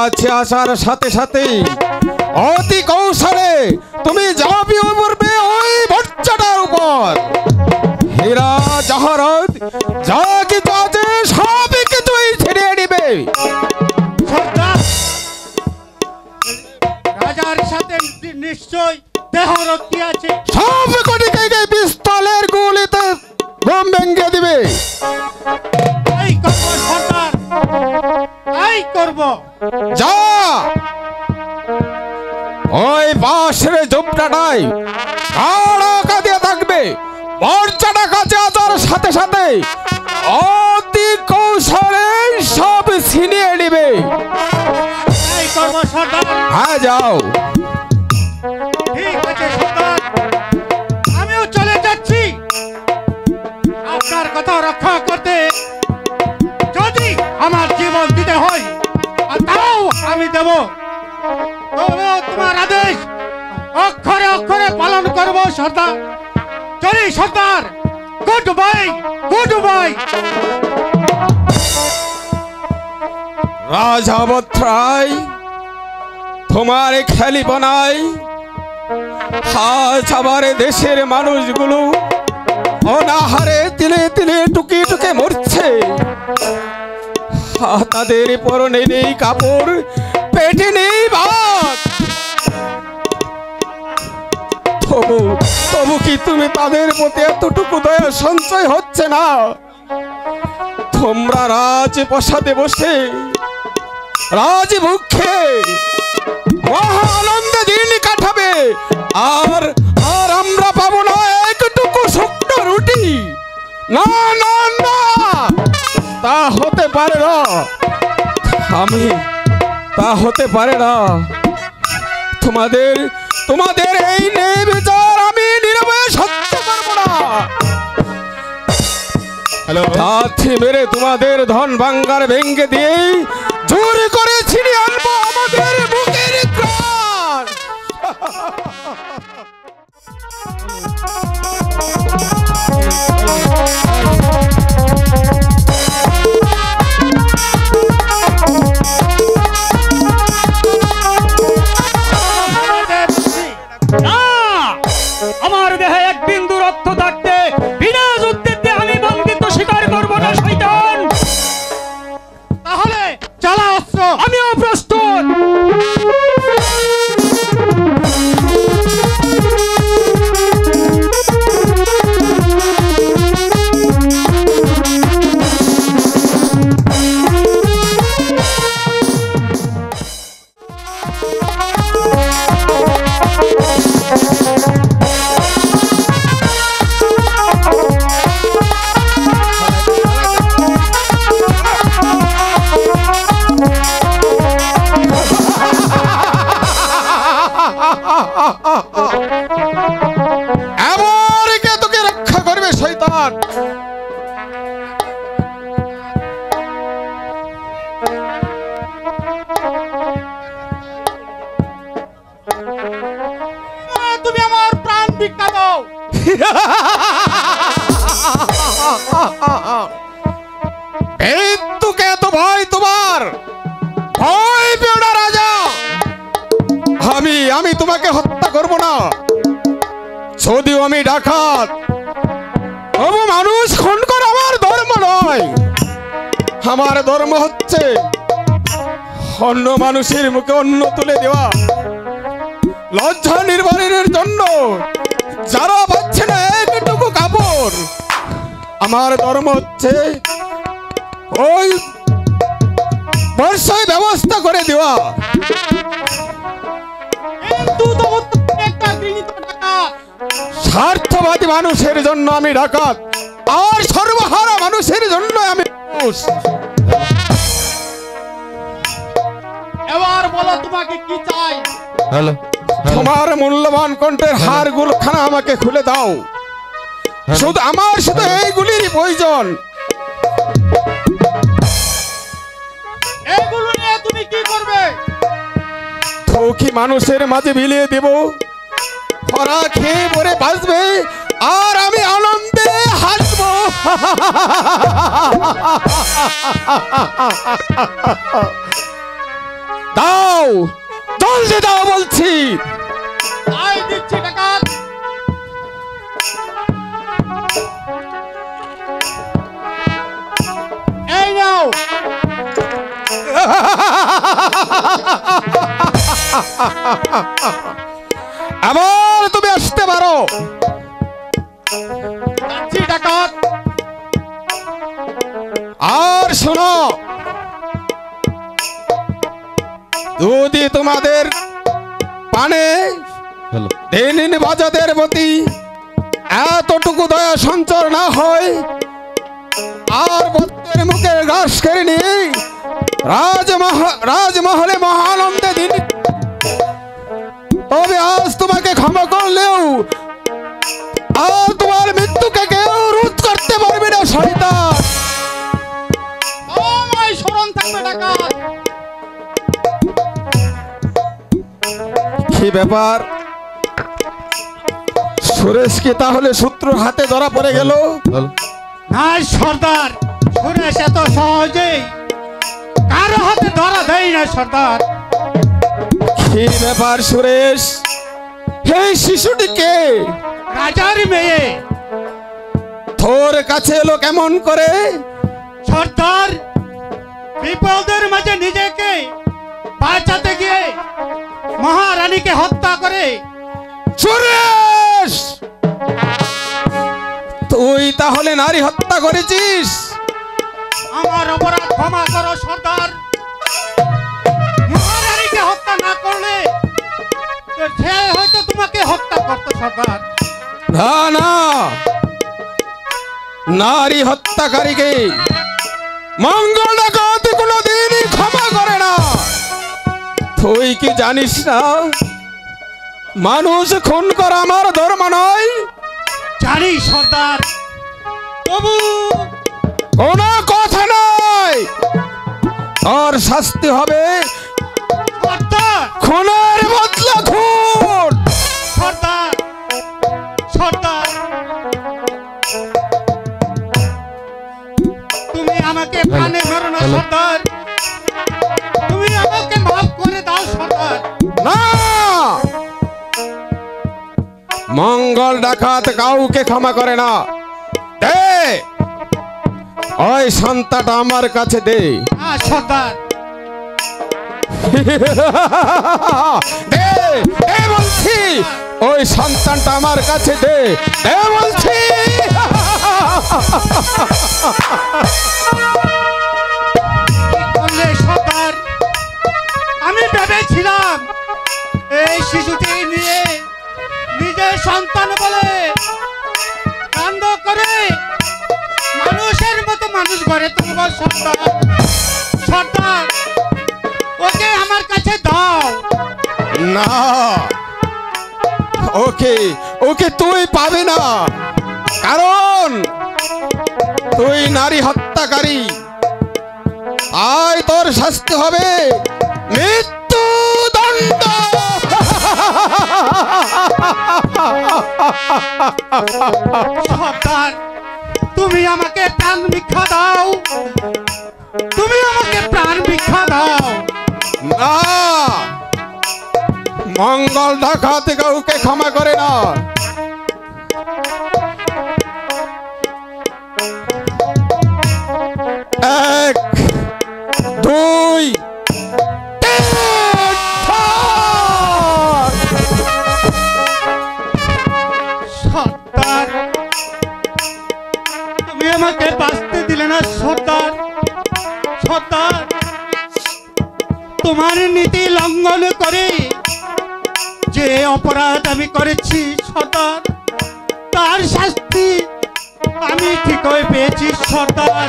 কাছে আসার সাথে সাথে অতি কৌশলে তুমি ঝাঁপিয়ে পড়বে ওই বাচ্চাটার উপর। হীরা জহরত যা কিছু আছে সবই কিছুই ছিনিয়ে নিবে। রাজার সাথে নিশ্চয় দেহরক্ষী আছে। সব কটিকে পিস্তলের গুলিতে বোম ভেঙে দিবে। এই করব সর্দার, এই করব। যা ওই বাঁশের ঝোপটাটাই কাড়া দিয়ে থাকবে। বাচ্চাটা কাছে আসার সাথে সাথে অতি কৌশলে সব ছিনিয়ে নিবে। এই করব সর্দার। হ্যাঁ যাও। ঠিক আছে সর্দার, আমিও চলে যাচ্ছি আপনার কথা রক্ষা করতে। যদি আমার জীবন দিতে হয় তাও আমি দেব, তবে তোমার আদেশ অক্ষরে অক্ষরে পালন করব সর্দার। চলি সর্দার, গুড বাই, গুড বাই। রাজা বৎরাই তোমার খেলি বানাই আজ আবার দেশের মানুষগুলো অনাহারে তিলে তিলে টুকে টুকে মরছে। তাদের পরনে নেই কাপড়, পেটে নেই ভাত। তবু কি তুমি তাদের প্রতি এতটুকু দয়া সঞ্চয় হচ্ছে না? তোমরা রাজপ্রাসাদে বসে রাজভোগে মহা আনন্দে দিন কাটাবে, আর আর আমরা পাবো না একটুকু শুকনো রুটি। না না না, তা হতে পারে না। তা হতে পারে না। তোমাদের তোমাদের এই নির্বিচার আমি নীরবে সহ্য করব না। লাথি মেরে তোমাদের ধন ভাঙ্গার ভেঙ্গে দিয়ে জোর করে ছিনিয়ে আনবো আমাদের বুকের প্রাণ। আমার দেহে এক বিন্দু রক্ত থাকতে বিনা যুদ্ধে আমি বন্দিত্ব স্বীকার করব না শয়তান। তাহলে চালা অস্ত্র। আমিও প্রস্তুত। এমন কে তোকে রক্ষা করবে শয়তান? তুমি আমার প্রাণ ভিক্ষা দাও। এই তোকে এত ভয় তোমার? ভয় পেও না রাজা, আমি তোমাকে হত্যা করব না। যদিও আমি ডাকাত, তবু মানুষ খুন করা আমার ধর্ম নয়। আমার ধর্ম হচ্ছে অন্য মানুষের মুখে অন্ন তুলে দেওয়া। লজ্জা নির্বারণের জন্য যারা পাচ্ছে না একটুকু কাপড়, আমার ধর্ম হচ্ছে ওই বর্ষায় ব্যবস্থা করে দেওয়া। স্বার্থবাদী মানুষের জন্য আমি ডাকাত, আর সর্বহারা মানুষের জন্য আমি মানুষ। এবার বলো তোমাকে কি চাই? তোমার মূল্যবান কণ্ঠের হারগুলো খানা আমাকে খুলে দাও। শুধু আমার শুধু এইগুলির প্রয়োজন। এগুলো নিয়ে তুমি কি করবে? দুঃখী মানুষের মাঝে বিলিয়ে দেব, ওরা খেয়ে পরে বাঁচবে, আর আমি আনন্দে হাসবো। দাও, জলদি দাও বলছি। আয় দিচ্ছি ডাকাত। এই নাও। আবার তুমি আসতে পারো। যাচ্ছি ডাকাত। আর শোনো, যদি তোমাদের পানে দিন বাজাদের প্রতি এতটুকু দয়া সঞ্চর না হয়, আর বত্তের মুখের ঘাস কেড়ে নিয়ে রাজমহলে মহানন্দে দিন, তবে আজ তোমাকে ক্ষমা করলেও আর তোমার মৃত্যুকে কেউ রোধ করতে পারবে না শয়তান। আমায় স্মরণ থাকবে ডাকাত। কি ব্যাপার, সুরেশ কি তাহলে শত্রুর হাতে ধরা পড়ে গেল? না সর্দার, সুরেশ এত সহজেই কারো হাতে ধরা দেয় না সর্দার। কি ব্যাপার সুরেশ, এই শিশুটিকে রাজার মেয়ে তোর কাছে এলো কেমন করে? সর্দার, বিপদের মাঝে নিজেকে বাঁচাতে গিয়ে মহারানীকে হত্যা করে। সুরেশ, তুই তাহলে নারী হত্যা করেছিস? আমার অপরাধ ক্ষমা করো সর্দার। মহারানীকে হত্যা না করলে তো সে হয়তো তোমাকে হত্যা করতো সর্দার। না না, নারী হত্যাকারীকে মঙ্গল ডাকাত কোনোদিনই ক্ষমা করে না। তুই কি জানিস না, মানুষ খুন করা আমার ধর্ম নয়? জানি সর্দার, তবু কোনো কথা নয়, তোর শাস্তি হবে সর্দার, খুনের বদলা খুন। সর্দার, সর্দার, তুমি আমাকে প্রাণে মেরো না সর্দার। তুমি আমাকে মাফ করে দাও সর্দার। না, মঙ্গল ডাকাত কাউকে ক্ষমা করে না। দে, ওই সন্তানটা আমার কাছে দে। সর্দার, দে, দে বলছি, ওই সন্তানটা আমার কাছে দে, দে বলছি। বললে সর্দার, আমি ভেবেছিলাম এই শিশুটি নিয়ে নিজের সন্তান বলে কাণ্ড করে মানুষের মতো মানুষ গড়ে তুলব সর্দার। সর্দার, ওকে আমার কাছে দাও। না, ওকে ওকে তুই পাবে না, কারণ তুই নারী হত্যাকারী। আয় তোর শাস্তি হবে মৃত্যুদণ্ড। সর্দার, তুমি আমাকে প্রাণ ভিক্ষা দাও। তুমি আমাকে প্রাণ ভিক্ষা দাও। না, মঙ্গল ডাকাত কাউকে ক্ষমা করে না। এক, দুই, তিন, চার। সর্দার, তুমি আমাকে বাঁচতে দিলে না সর্দার। সর্দার, তোমার নীতি লঙ্ঘন করে যে অপরাধ আমি করেছি সর্দার, তার শাস্তি আমি ঠিকই পেয়েছি সর্দার।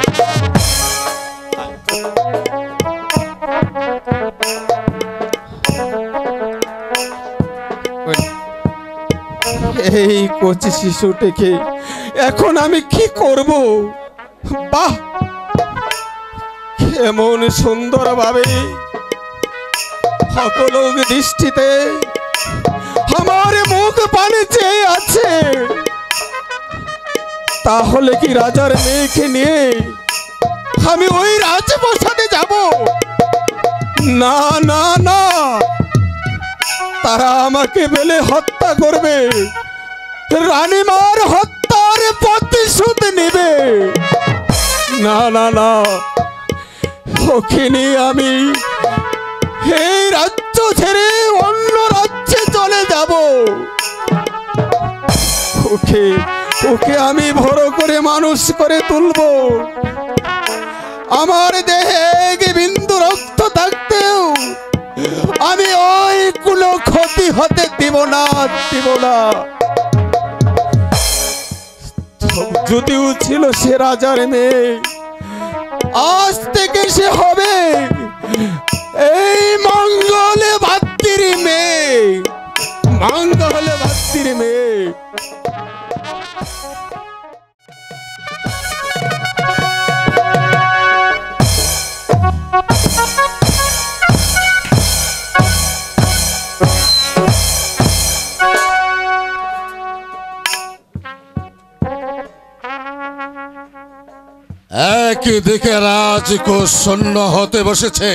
এই কচি শিশুটিকে এখন আমি কি করব? বাহ, কেমন সুন্দর ভাবে সকল দৃষ্টিতে আমার মুখ পানে চেয়ে আছে। তাহলে কি রাজার মেয়েকে নিয়ে আমি ওই রাজপ্রাসাদে যাব? না না না, তারা আমাকে বেলে হত্যা করবে, রানীমার হত্যার প্রতিশোধ নেবে। না না না, ওকে নিয়ে আমি এই রাজ্য ছেড়ে অন্য রাজ্যে চলে যাব। ওকে ওকে আমি বড় করে মানুষ করে তুলব। আমার দেহে এক বিন্দু রক্ত থাকতেও আমি ওই কোনো ক্ষতি হতে দিব না, দিব না। যদিও ছিল সে রাজার মেয়ে, আজ থেকে সে হবে এই মঙ্গলে ভাত্তির মেয়ে, মঙ্গলে ভাত্তির মেয়ে। একদিকে রাজকোষ শূন্য হতে বসেছে,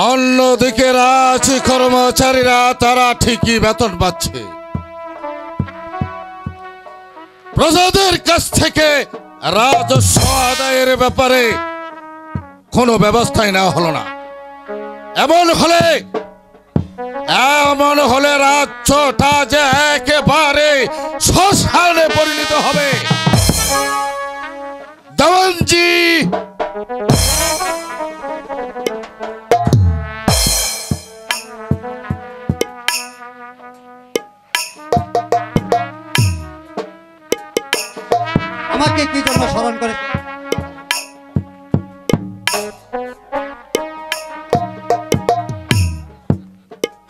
অন্যদিকে রাজ কর্মচারীরা তারা ঠিকই বেতন পাচ্ছে। প্রজাদের কাছ থেকে রাজস্ব আদায়ের ব্যাপারে কোনো ব্যবস্থাই নেওয়া হলো না। এমন হলে রাজ্যটা যে একেবারে শ্মশানে পরিণত হবে। দেওয়ানজি, আমাকে কি জন্য স্মরণ করে?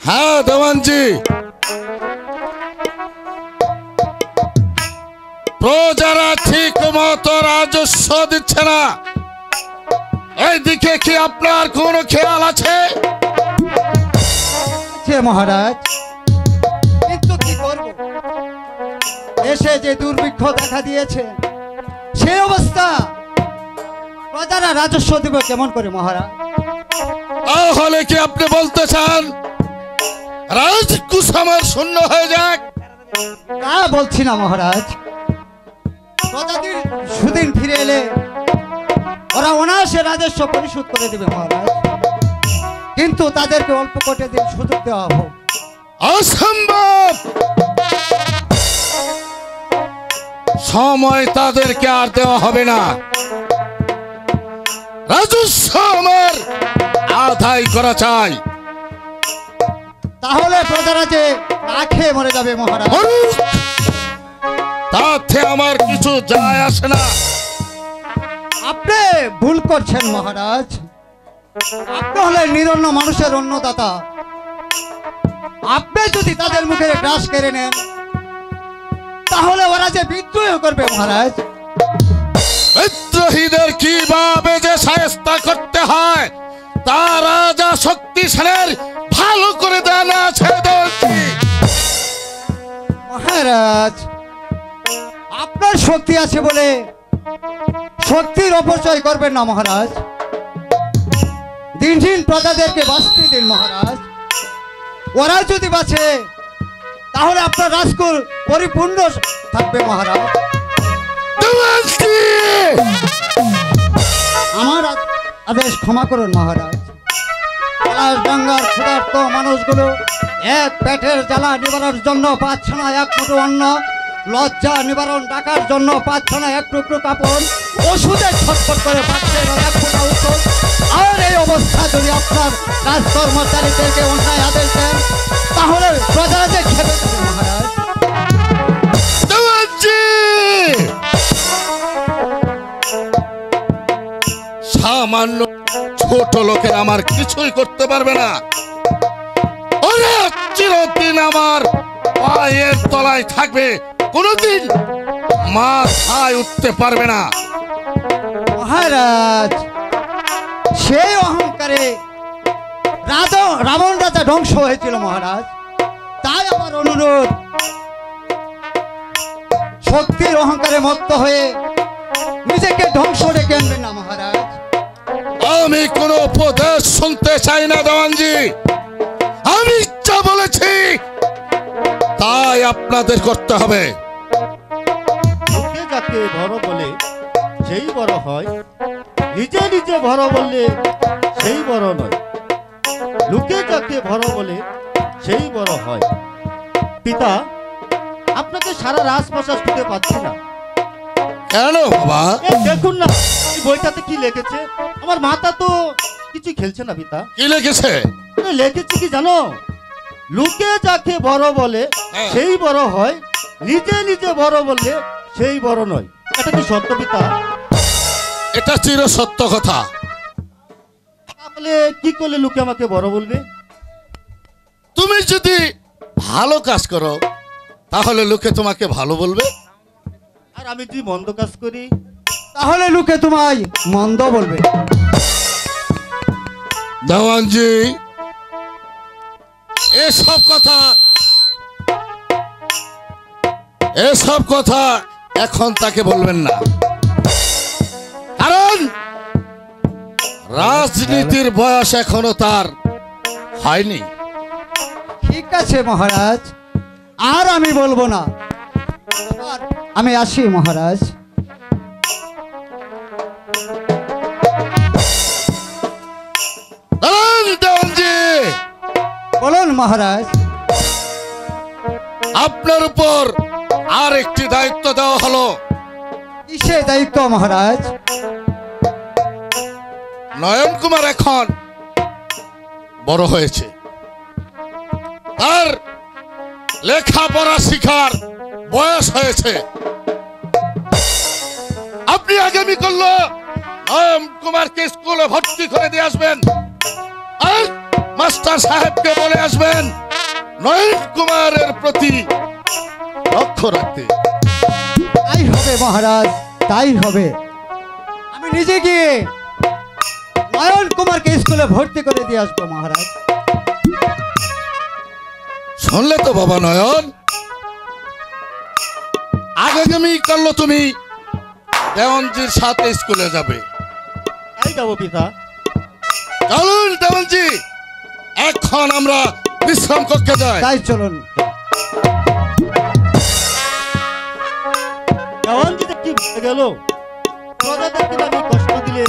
হ্যাঁ দেওয়ানজি, প্রজারা ঠিক মতো রাজস্ব দিচ্ছে না, এইদিকে কি আপনার কোনো খেয়াল আছে? মহারাজ, কিন্তু কি করব, দেশে যে দুর্ভিক্ষ দেখা দিয়েছে, সেই অবস্থা প্রজারা রাজস্ব দিব কেমন করে মহারাজ? তাহলে কি আপনি বলতে চান রাজকুশ আমার শূন্য হয়ে যাক? তা বলছি না মহারাজ, প্রজাদের সুদিন ফিরে এলে ওরা অনায়াসে রাজস্ব পরিশোধ করে দেবে মহারাজ, কিন্তু তাদেরকে অল্প কটে দিন সুযোগ দেওয়া হোক। অসম্ভব, সময় তাদেরকে আর দেওয়া হবে না। রাজস্ব আমার আদায় করা চাই। তাহলে প্রজারা যে না খেয়ে মরে যাবে মহারাজ। তাতে আমার কিছু যায় আসে না। আপনি ভুল করছেন মহারাজ, আপনি হলেন নিরন্ন মানুষের অন্নদাতা। আপনি যদি তাদের মুখে গ্রাস কেড়ে নেন, তাহলে ওরা যে বিদ্রোহ করবে মহারাজ। বিদ্রোহীদের কিভাবে যে শায়েস্তা করতে হয় তা রাজা শক্তিশালীর ভালো করে জানা আছে। মহারাজ, আপনার শক্তি আছে বলে শক্তির অপচয় করবেন না মহারাজ। দিন দিন প্রজাদেরকে বাঁচতে দিন মহারাজ। ওরা যদি বাঁচে তাহলে আপনার রাজকুল পরিপূর্ণ থাকবে মহারাজ। আমার আদেশ ক্ষমা করুন মহারাজ। পলাশডাঙ্গার ক্ষুধার্ত মানুষগুলো এক পেটের জ্বালা নিবারণের জন্য পাচ্ছে না এক মুঠো অন্ন, লজ্জা নিবারণ ডাকার জন্য পাচ্ছে না এক টুকরো কাপড়, ওষুধে ছটফট করে পাচ্ছে না এক ফোঁটা ঔষধ। আর এই অবস্থা যদি আপনার রাজকর্মচারীদেরকে অন্যায় আদেশ দেন, তাহলে প্রজারা যে খেপে যাবে মহারাজ। সামান্য ছোট লোকের আমার কিছুই করতে পারবে না। ওরা চিরদিন আমার পায়ের তলায় থাকবে, কোনদিন মাথায় উঠতে পারবে না। মহারাজ, সেই অহংকারে রাবণ রাজা ধ্বংস হয়েছিল মহারাজ। তাই আমার অনুরোধ, শক্তির অহংকারে মত্ত হয়ে নিজেকে ধ্বংস ডেকে আনবেন না মহারাজ। আমি কোনো উপদেশ শুনতে চাই না দেওয়ানজি। আমি যা বলেছি তাই আপনাদের করতে হবে। লোকে যাকে বড় বলে সেই বড় হয়, নিজে নিজে বড় বললে সেই বড় নয়। লোকে যাকে বড় বলে সেই বড় হয়। পিতা, আপনাকে সারা রাজপ্রাসাদ খুঁজে পাচ্ছি না। কেন বাবা? এই দেখুন না, এই বইটাতে কি লিখেছে। আমার মাথা তো কিছু খেলছে না পিতা। কি লিখেছে? লিখেছে কি জানো? লোকে যাকে বড় বলে সেই বড় হয়, নিজে নিজে বড় বললে সেই বড় নয়। এটা কি সত্য পিতা? এটা চির সত্য কথা। তাহলে কি করলে লোকে আমাকে বড় বলবে? তুমি যদি ভালো কাজ করো তাহলে লোকে তোমাকে ভালো বলবে, আর আমি যদি মন্দ কাজ করি তাহলে লোকে তোমায় মন্দ বলবে। দেওয়ানজি, এসব কথা এখন তাকে বলবেন না, কারণ রাজনীতির বয়স এখনো তার হয়নি। ঠিক আছে মহারাজ, আর আমি বলবো না। এবার আমি আসি মহারাজ। দেওয়ানজি, বলুন মহারাজ। আপনার উপর আর একটি দায়িত্ব দেওয়া হলো। কিসে দায়িত্ব মহারাজ? নয়ন কুমার এখন বড় হয়েছে, আর লেখাপড়া শিখার বয়স হয়েছে। আপনি আগামী করলো নয়ন কুমারকে স্কুলে ভর্তি করে দিয়ে আসবেন, আর মাস্টার সাহেবকে বলে আসবেন নয়ন কুমারের প্রতি লক্ষ্য রাখতে। তাই হবে মহারাজ, তাই হবে। আমি নিজে গিয়ে নয়ন কুমারকে স্কুলে ভর্তি করে দিয়ে আসবো মহারাজ। শুনলে তো বাবা নয়ন, আগামী করলো তুমি দেওয়ানজির সাথে স্কুলে যাবে। তাই যাবো পিতা। চলুন দেওয়ানজি, এখন আমরা বিশ্রাম কক্ষে যাই। তাই চলুন। দেওয়ানজিতে কি ভুলে গেল? প্রজাদেরকে আমি কষ্ট দিলে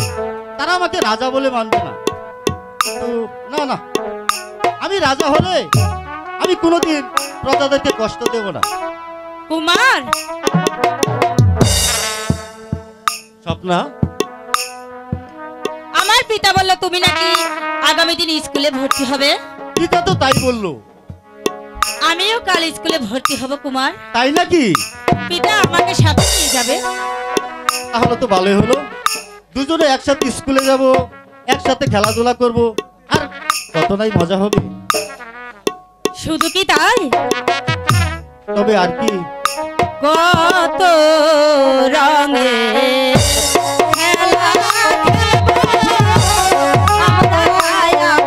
তারা আমাকে রাজা বলে মানবে না। কিন্তু না না, আমি রাজা হলে আমি কোনোদিন প্রজাদেরকে কষ্ট দেব না। কুমার, স্বপ্না, আমার পিতা বলল তুমি নাকি আগামী দিন স্কুলে ভর্তি হবে। পিতা তো তাই বললো। আমিও কাল স্কুলে ভর্তি হব কুমার। তাই নাকি? পিতা আমাকে সাথে নিয়ে যাবে। তাহলে তো ভালোই হলো, দুজনে একসাথে স্কুলে যাব, একসাথে খেলাধুলা করব, আর কত নাই মজা হবে। শুধু কি তাই, তবে আর কি? কত রঙে খেলা খেলবো আমরা এখন।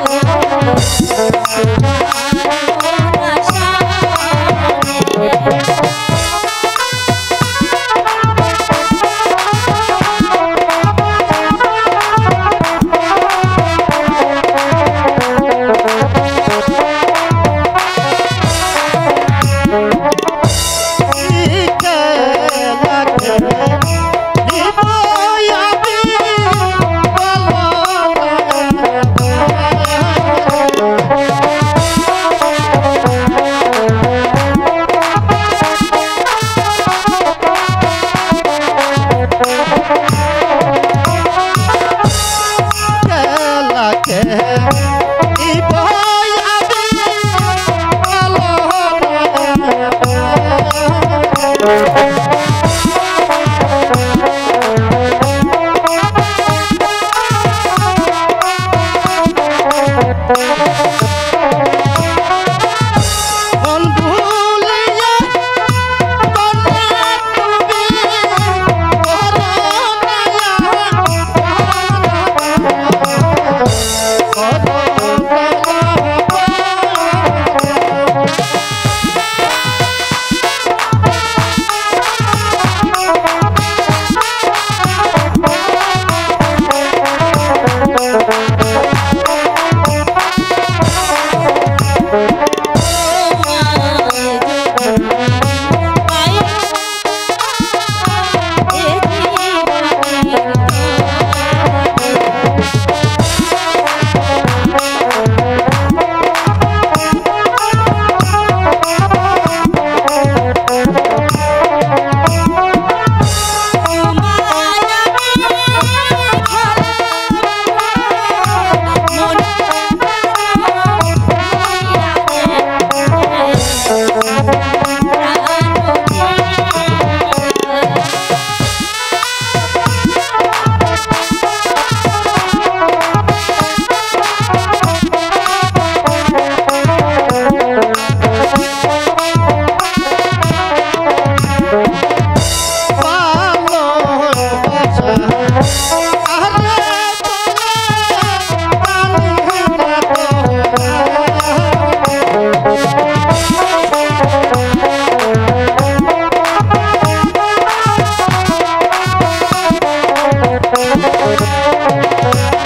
Oh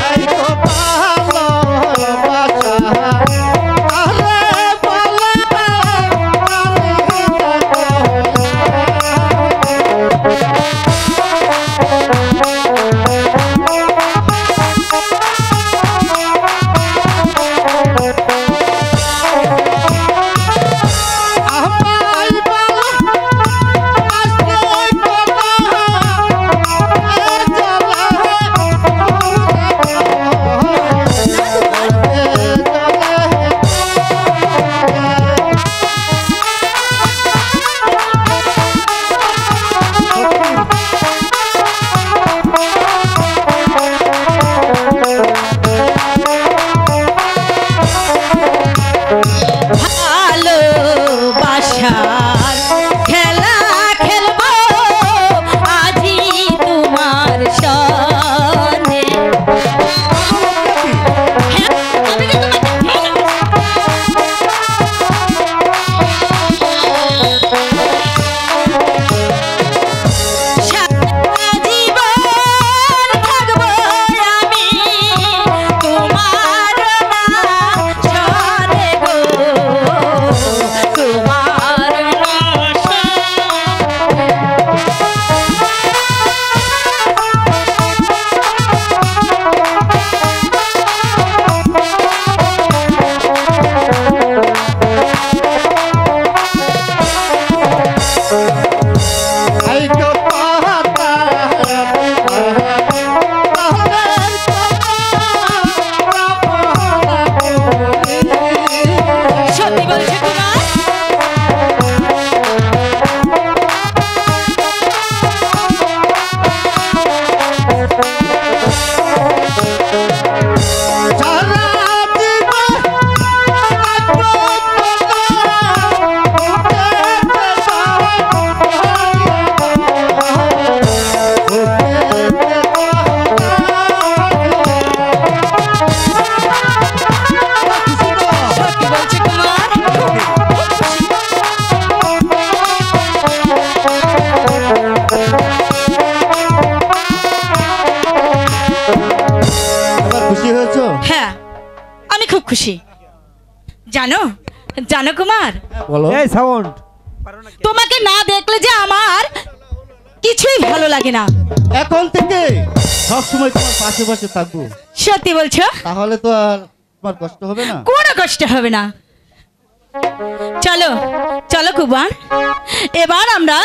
এই তো ভালোবাসা আরে বলে ভালোবাসার খেলা খেলবো আজি তোমার সনে। হ্যাঁ, আমি কি সারা জীবন থাকবো আমি তোমার সনে গো, তোমার এই তো পাতা সত্যি বলছে কুমার? সত্যি বলছে কুমার? খুশি হয়েছো? হ্যাঁ, আমি খুব খুশি। জানো জানো কুমার, বলো। এই সাউন্ড তোমাকে না দেখলে যে আমার কিছুই ভালো লাগে না। এখন থেকে সবসময় তোমার পাশে পাশে থাকবো, সত্যি বলছো? তাহলে তো আর তোমার কষ্ট হবে না। কোনো কষ্ট হবে না। চলো চলো কুমার, এবার আমরা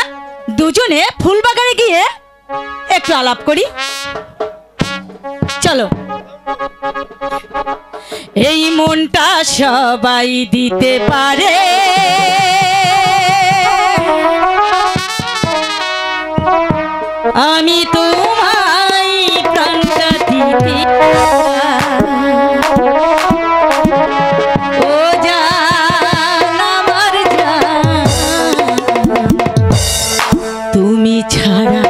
দুজনে ফুলবাগানে গিয়ে একটু আলাপ করি। চলো। এই মনটা সবাই দিতে পারে, আমি তোমায় প্রাণটা দিতে ও জান আমার জান, তুমি ছাড়া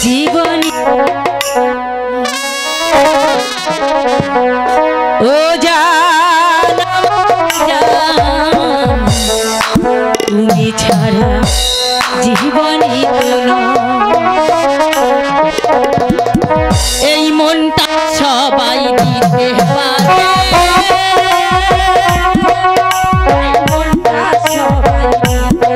জীবনে ও জান আমার জান, তুমি ছাড়া জীবনে এই মনটা সবাই দিতে পারে, এই মনটা সবাই দিতে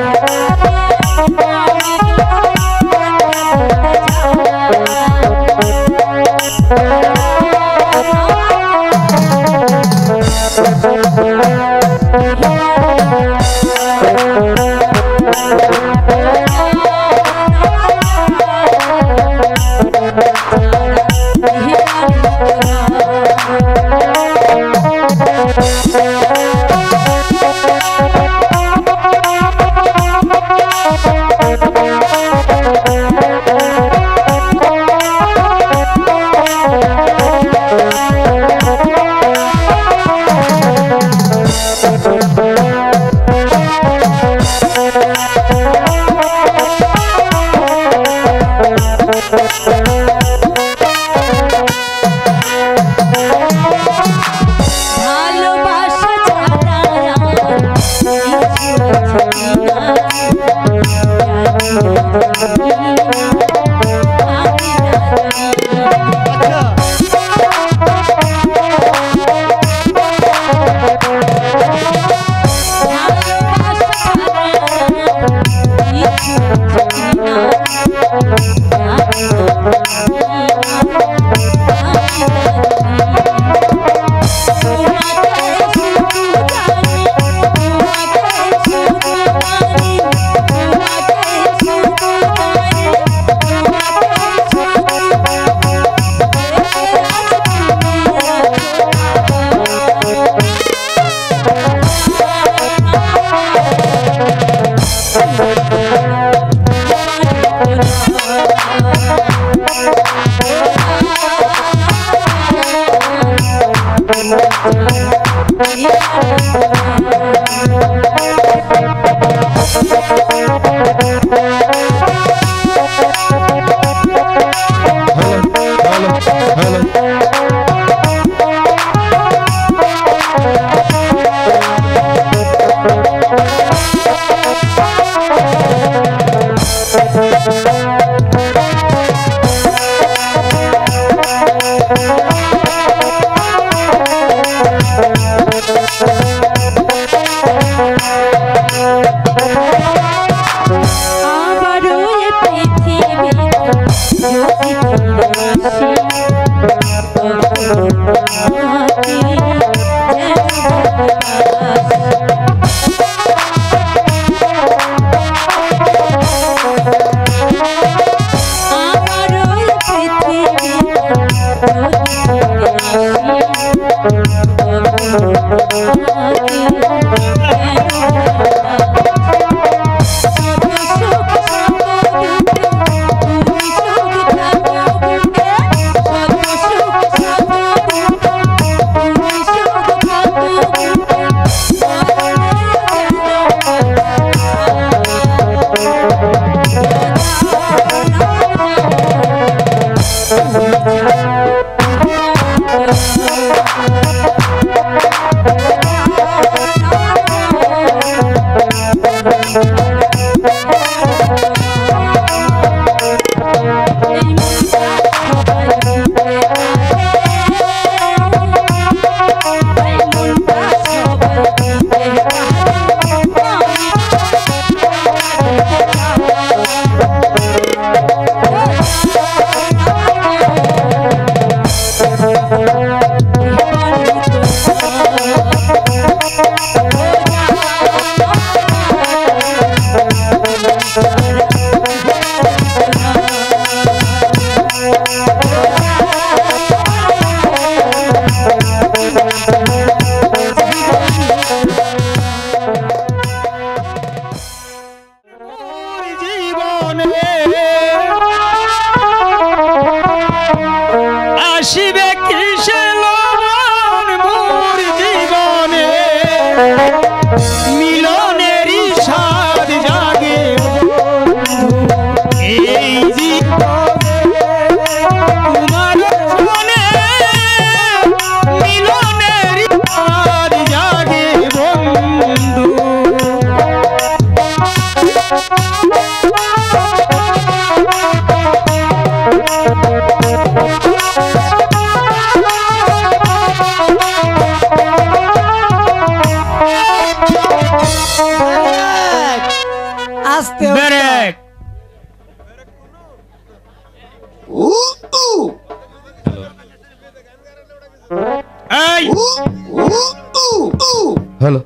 হ্যালো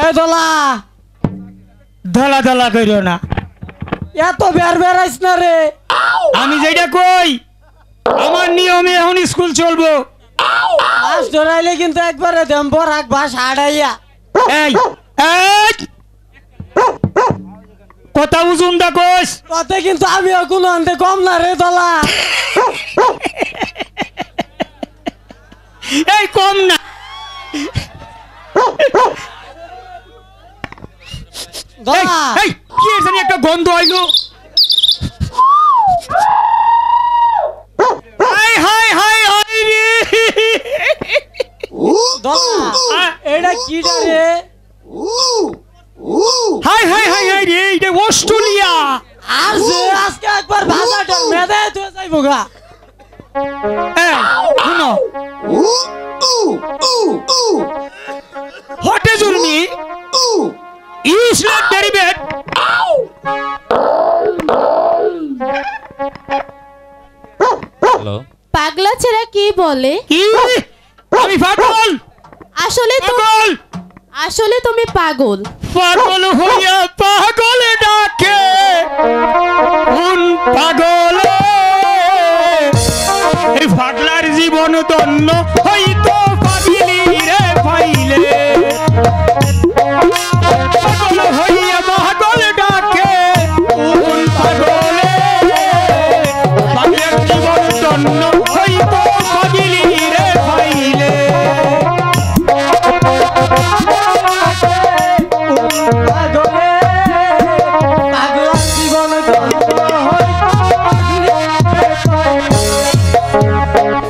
এ দলা দলা দলা কইরো না, এত বের বেরাইছ না রে। আমি যেটা কই আমার নিয়মে এখন স্কুল চলবো। মাছ ধরাইলে কিন্তু একবারে দেম্বর রাখ বাস হাড়াইয়া। এই এই কথা বুঝুন দা কইস কতে, কিন্তু আমি কোনো আনতে কম না রে দলা। এই কম না দলা। এই কি জানি একটা গন্ধ আইলো। হাই হাই হাই হাই রে দলা, এটা কি রে? হাই হাই হাই হাই রে, এটা অস্ট্রেলিয়া। আর যে আজকে একবার ভাষাটা মেদে তো যাইবো গা। এই শুনো, what is your name? Is not very bad. Hello, পাগলা ছেড়া কি বলে? কি আমি পাগল? আসলে পাগল আসলে তুমি পাগল। পাগল হইয়া পাগল ডাকে কোন পাগল? এই পাগলার জীবন ধন্য হইতো পাগলি রে পাইলে। পাগল হইয়া পাগল ডাকে কোন পাগলে? পাগলার জীবন ধন্য হইতো পাগলি রে পাইলে।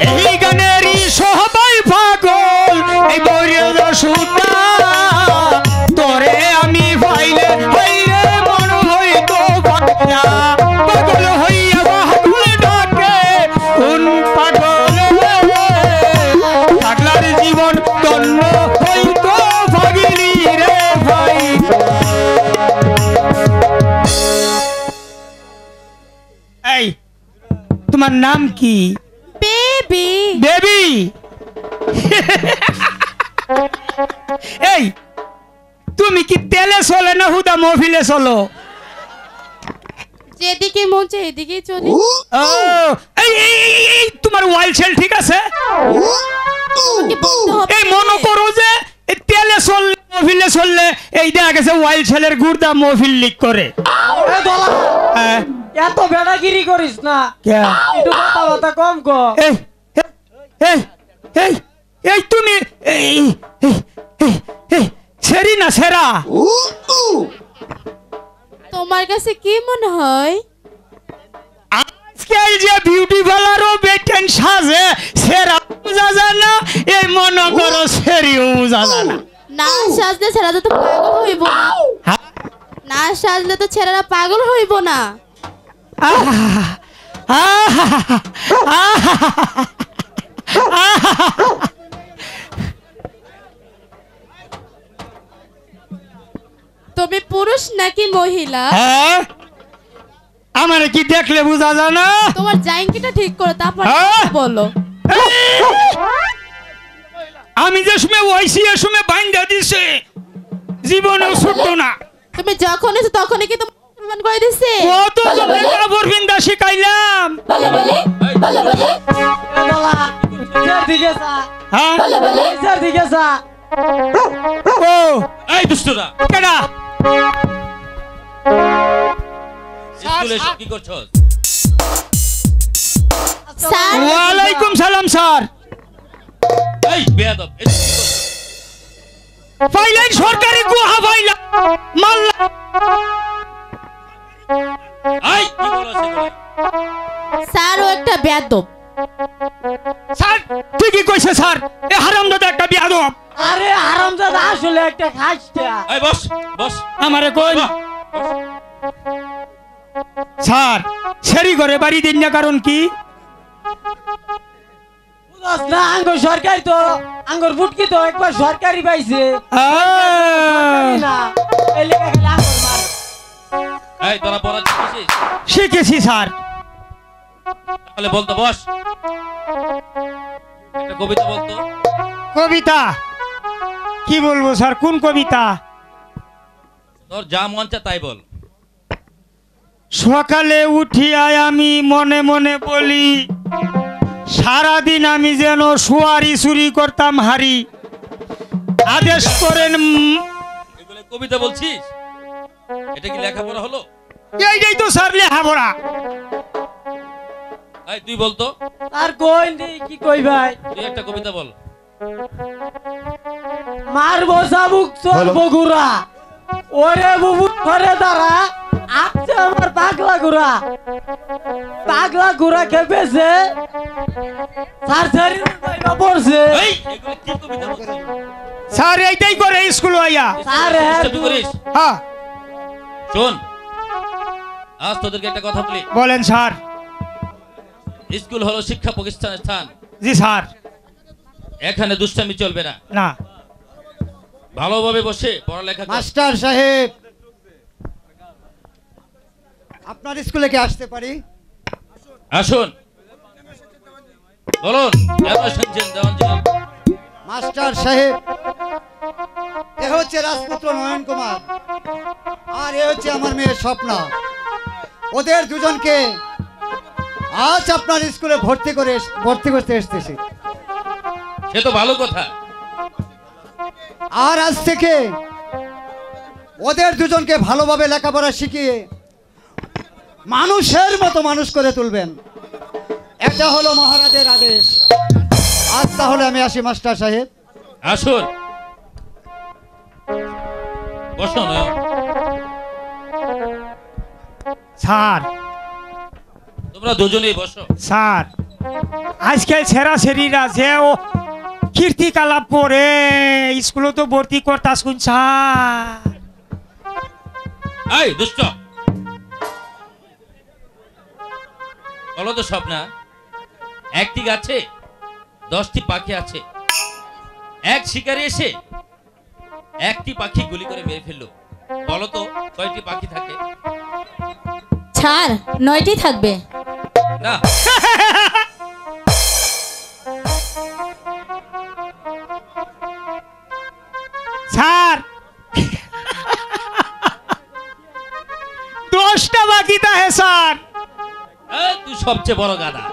এই গানেরই সবাই পাগল, এই বৈরদ সুতা তোরে আমি পাইলে হইরে মন হইতো পাগলা। পাগল হইয়া পাগল ডাকে কোন পাগলে? পাগলার জীবন ধন্য হইতো পাগলি রে ভাই। এই তোমার নাম কি? বেবি। বেবি। এই তুমি কি তেলে চলে না হুদা মহফিলে চলো? যেদিকে মন চায় এদিকেই চলি। ও এই এই এই, এই তোমার ওয়াইল সেল ঠিক আছে? তোমাকে বলতে হবে। এই মনে করো যে এই তেলে চললে মহফিলে চললে এই দেখা গেছে ওয়াইল সেলের গুড়দা মহফিল লিক করে। এ দলা, হ্যাঁ, এত বেড়াগিরি করিস না, কে? একটু কথা বার্তা কম কর। এই এই এই এই তুমি এই এই এই এই সেরি না সেরা? তোমার কাছে কি মনে হয়? আজকাল যে বিউটি পার্লারও বেটেন সাজে সেরা বোঝা যায় না, এই মনে করো সেরিও বোঝা যায় না। না সাজলে ছেলেরা তো পাগল হইব না। হ্যাঁ? না সাজলে তো ছেলেরা পাগল হইব না। আহা, আহা, আহা, আহা। তুমি পুরুষ নাকি মহিলা? হ্যাঁ, আমার কি দেখলে বোঝা যায় না? তোমার জাইঙ্কিটা ঠিক করো, তারপর হ্যাঁ? বলো। আমি যে সময় ওইসি এ সময় বাইন্দা দিছে জীবনেও ছুটতো না। তুমি যখন এসে তখনই কি তোমার প্রমাণ করে দিছে? কত কাপড় বিন্দা শিখাইলাম। এ দলা, নিচের দিকে যা, হ্যাঁ, নিচের দিকে যা। ও এই দুষ্টরা, কেডা? স্কুলে এসে কি করছো? স্যার, ওয়ালাইকুম সালাম স্যার। এই বেয়াদব, এসে কি করছো? পাইলেন সরকারি গুহা পাইলাম মাল্লা। এই কি বলো সেগুলো? স্যার ও একটা বেয়াদব। স্যার ঠিকই কইছে স্যার, এ হারামজাদা একটা বিয়াদব। আরে হারামজাদা আসলে একটা খাসটা। এই বস বস। আমারে কই বাহ, স্যার সেরি করে বাড়ি দিন না, কারণ কি? বুঝাস না, আঙ্গুর সরকারি তো, আঙ্গুর বুটকি তো একবার সরকারি পাইছে না, এই লেখা খেলে আঙ্গুর মার। এই তোরা পড়া শিখেছিস? শিখেছি স্যার। তাহলে বলতো বস। একটা কবিতা বলতো। কবিতা কি বলবো স্যার? কোন কবিতা? তোর যা মন চায় তাই বল। সকালে উঠিয়ায় আমি মনে মনে বলি, সারাদিন আমি যেন সুয়ারি চুরি করতাম হারি। আদেশ করেন এগুলো কবিতা বলছিস? এটা কি লেখাপড়া হলো? এইটাই তো স্যার লেখাপড়া। এই তুই বলতো, আর কই নেই, কি কই ভাই? তুই একটা কবিতা বল। মারবো চাবুক চল বগুড়া, ওরে বুবু ঘরে দাঁড়া, আপনি আমার পাগলা ঘোড়া, পাগলা ঘোড়া খেপেছে, সারসারি পড়ছে। এই এগুলো কি কবিতা বলছিস? স্যার এইটাই করে স্কুল আইয়া। স্যার ডিস্টার্ব করিস? হ্যাঁ শোন, আজ তোদেরকে একটা কথা বলি। বলেন স্যার। স্কুল হলো শিক্ষা প্রতিষ্ঠানের স্থান। জি স্যার। এখানে দুষ্টামি চলবে না। না, ভালোভাবে বসে পড়ালেখা কর। মাস্টার সাহেব, আপনার স্কুলে কি আসতে পারি? আসুন। বলুন কেন শুনছেন দেওয়ানজি? মাস্টার সাহেব, এ হচ্ছে রাজপুত্র নয়ন কুমার আর এ হচ্ছে আমার মেয়ে স্বপ্না। ওদের দুজনকে আজ আপনার স্কুলে ভর্তি করতে এসেছি। সে তো ভালো কথা। আর আজ থেকে ওদের দুজনকে ভালোভাবে লেখাপড়া শিখিয়ে মানুষের মতো মানুষ করে তুলবেন, এটা হলো মহারাজের আদেশ। আজ তাহলে আমি আসি মাস্টার সাহেব। আসুন, বসুন। স্যার, তোমরা দুজনেই বসো। স্যার, আজকাল সেরা সেরিরা যে ও কীর্তি কালাপ করে স্কুলে তো ভর্তি করতা শুন স্যার। এই দুষ্ট, বলো তো স্বপ্না, একটি গাছে 10টি পাখি আছে। এক শিকারী এসে একটি পাখি গুলি করে মেরে ফেললো। বলো তো কয়টি পাখি থাকে? স্যার 9টি থাকবে। না, স্যার 10টা বাকি থাকে স্যার। তুই সবচেয়ে বড় গাধা।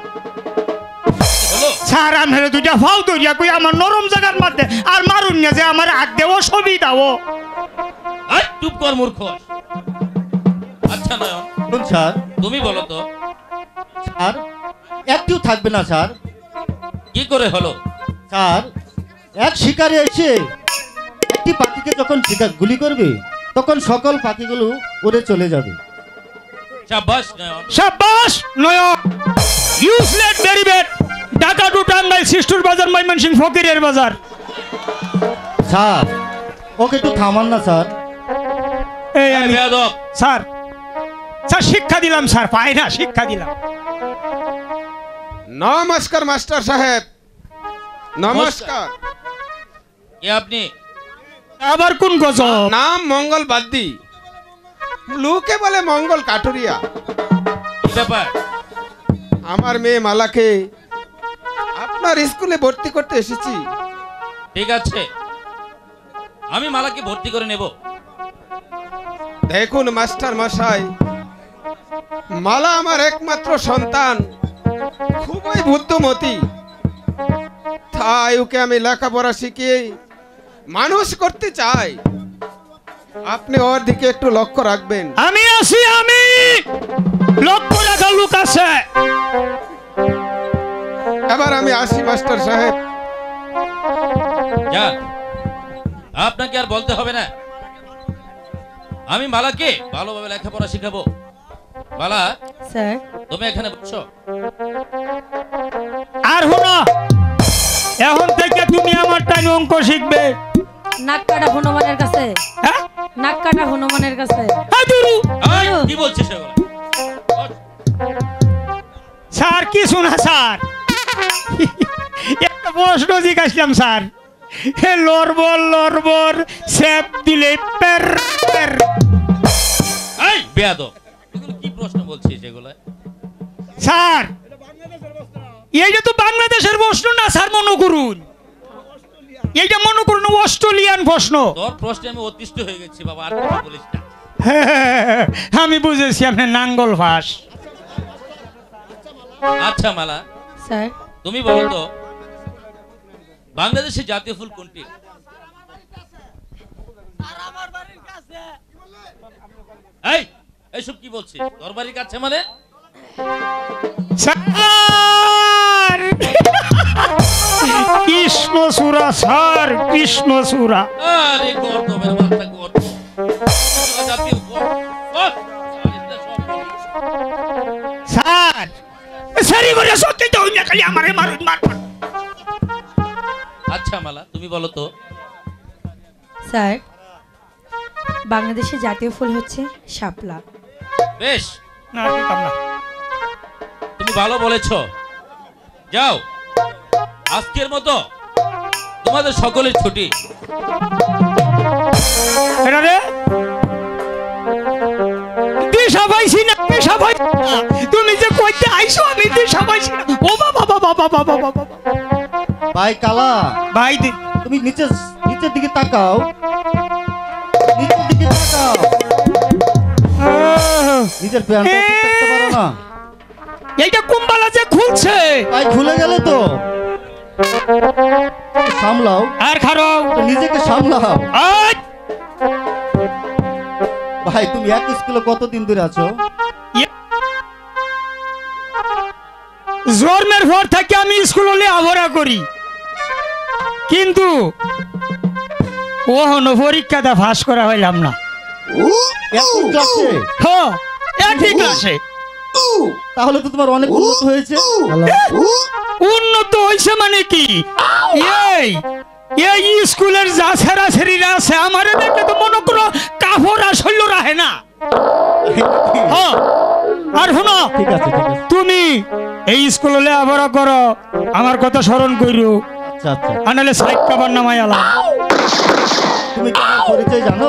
বলো স্যার, আমার দুইটা ফাউ দরিয়া কই আমার নরম জায়গার মধ্যে আর মারুন না যে আমার হাত দেও ছবি দাও। চুপ কর মূর্খ। আচ্ছা নয়ন, শুনুন স্যার, তুমি বলো তো স্যার একটিও থাকবে না স্যার। কি করে হলো? স্যার, এক শিকারে এসে একটি পাখিকে যখন গুলি করবে তখন সকল পাখিগুলো উড়ে চলে যাবে। শাবাশ নয়ন। শাবাশ Nayan. Useless very bad. Dhaka to Tangail, সিস্টুর বাজার, ময়মনসিংহ ফকিরের বাজার। স্যার, ওকে একটু থামান না স্যার। এই আমি বেয়াদব। স্যার, স্যার শিক্ষা দিলাম স্যার, পাই না শিক্ষা দিলাম। নমস্কার মাস্টার সাহেব, নমস্কার। কে আপনি? আবার কোন গজব? নাম মঙ্গল বাদ্দি, লোকে বলে মঙ্গল কাটুরিয়া। কি ব্যাপার? আমার মেয়ে মালাকে আপনার স্কুলে ভর্তি করতে এসেছি। ঠিক আছে, আমি মালাকে ভর্তি করে নেব। দেখুন মাস্টার মশাই, মালা আমার একমাত্র সন্তান, খুবই বুদ্ধিমতী, তাই ওকে আমি লেখাপড়া শিখিয়ে মানুষ করতে চাই। আপনি ওর দিকে একটু লক্ষ্য রাখবেন। আমি আছি, আমি লক্ষ্য রাখার লোক আছে। এবার আমি আসি মাস্টার সাহেব। যান, আপনাকে আর বলতে হবে না, আমি মালাকে ভালোভাবে লেখাপড়া শিখাবো। মালা, স্যার তুমি এখানে বসো। আর শোনো, এখন থেকে তুমি আমার টাইম অঙ্ক শিখবে। নাক কাটা হনুমানের কাছে, হ্যাঁ? নাক কাটা হনুমানের কাছে। হ্যাঁ, দুরু। এই, কি বলছিস এগুলো? স্যার কিছু না স্যার, একটা প্রশ্ন জিজ্ঞাসলাম স্যার। লড়বর লড়বর সেপ দিলে পের পের। এই বেয়াদব, এগুলো কি প্রশ্ন বলছিস এগুলো? স্যার এইটা তো বাংলাদেশের প্রশ্ন না স্যার, মনে করুন এইটা মনে করুন অস্ট্রেলিয়ান প্রশ্ন। তোর প্রশ্নে আমি অতিষ্ঠ হয়ে গেছি বাবা, আর কিছু বলিস না। আমি বুঝেছি আপনি নাঙ্গল ভাস। আচ্ছা মালা, স্যার তুমি বলো তো বাংলাদেশের জাতীয় ফুল কোনটি? এই, এইসব কি বলছিস? তোর বাড়ির কাছে মানে? স্যার কৃষ্ণচূড়া স্যার, কৃষ্ণচূড়া। আরে গর্দবের মাথা গর্দ। জাতীয় ফুল। স্যার সারি করে সত্যি তো না, খালি আমারে মারুন মার। আচ্ছা মালা, তুমি বলো তো স্যার বাংলাদেশের জাতীয় ফুল হচ্ছে শাপলা। বেশ, না দিতাম না। তুমি ভালো বলেছো। যাও, আজকের মতো তোমাদের সকলের ছুটি। এটা রে দিশা পাইছি না, পেশা পাইছি তুমি যে কইতে আইছো আমি দিশা পাইছি না। ও বাবা বাবা বাবা বাবা বাবা। ভাই কালা, ভাই তুমি নিচের দিকে তাকাও, নিচের দিকে তাকাও। নিজের প্যান্টটা ঠিক থাকতে পারো না? এইটা কুম্বালা যে খুলছে। ভাই খুলে গেলে তো সামলাও। আর খারাও নিজেকে সামলাও। আয় ভাই তুমি এক স্কুলে কতদিন ধরে আছো? জন্মের পর থেকে আমি স্কুলে আভরা করি, কিন্তু ওহনো পরীক্ষাটা পাস করা হইলাম না। একই ক্লাসে? হ্যাঁ, একই ক্লাসে। তাহলে তো তোমার অনেক উন্নত হয়েছে। উন্নত হয়েছে মানে কি? এই স্কুলের যা ছেড়া ছেড়িরা আছে আমার দেখে তো মনে করো কাপড় আসল রাহে না। হ্যাঁ, আর শোনো, ঠিক আছে ঠিক আছে। তুমি এই স্কুলে লেখাপড়া করো, আমার কথা স্মরণ করিও। আচ্ছা আচ্ছা। আনালে সাইড কাবার নামাই আলাম। তুমি কি আমার পরিচয় জানো?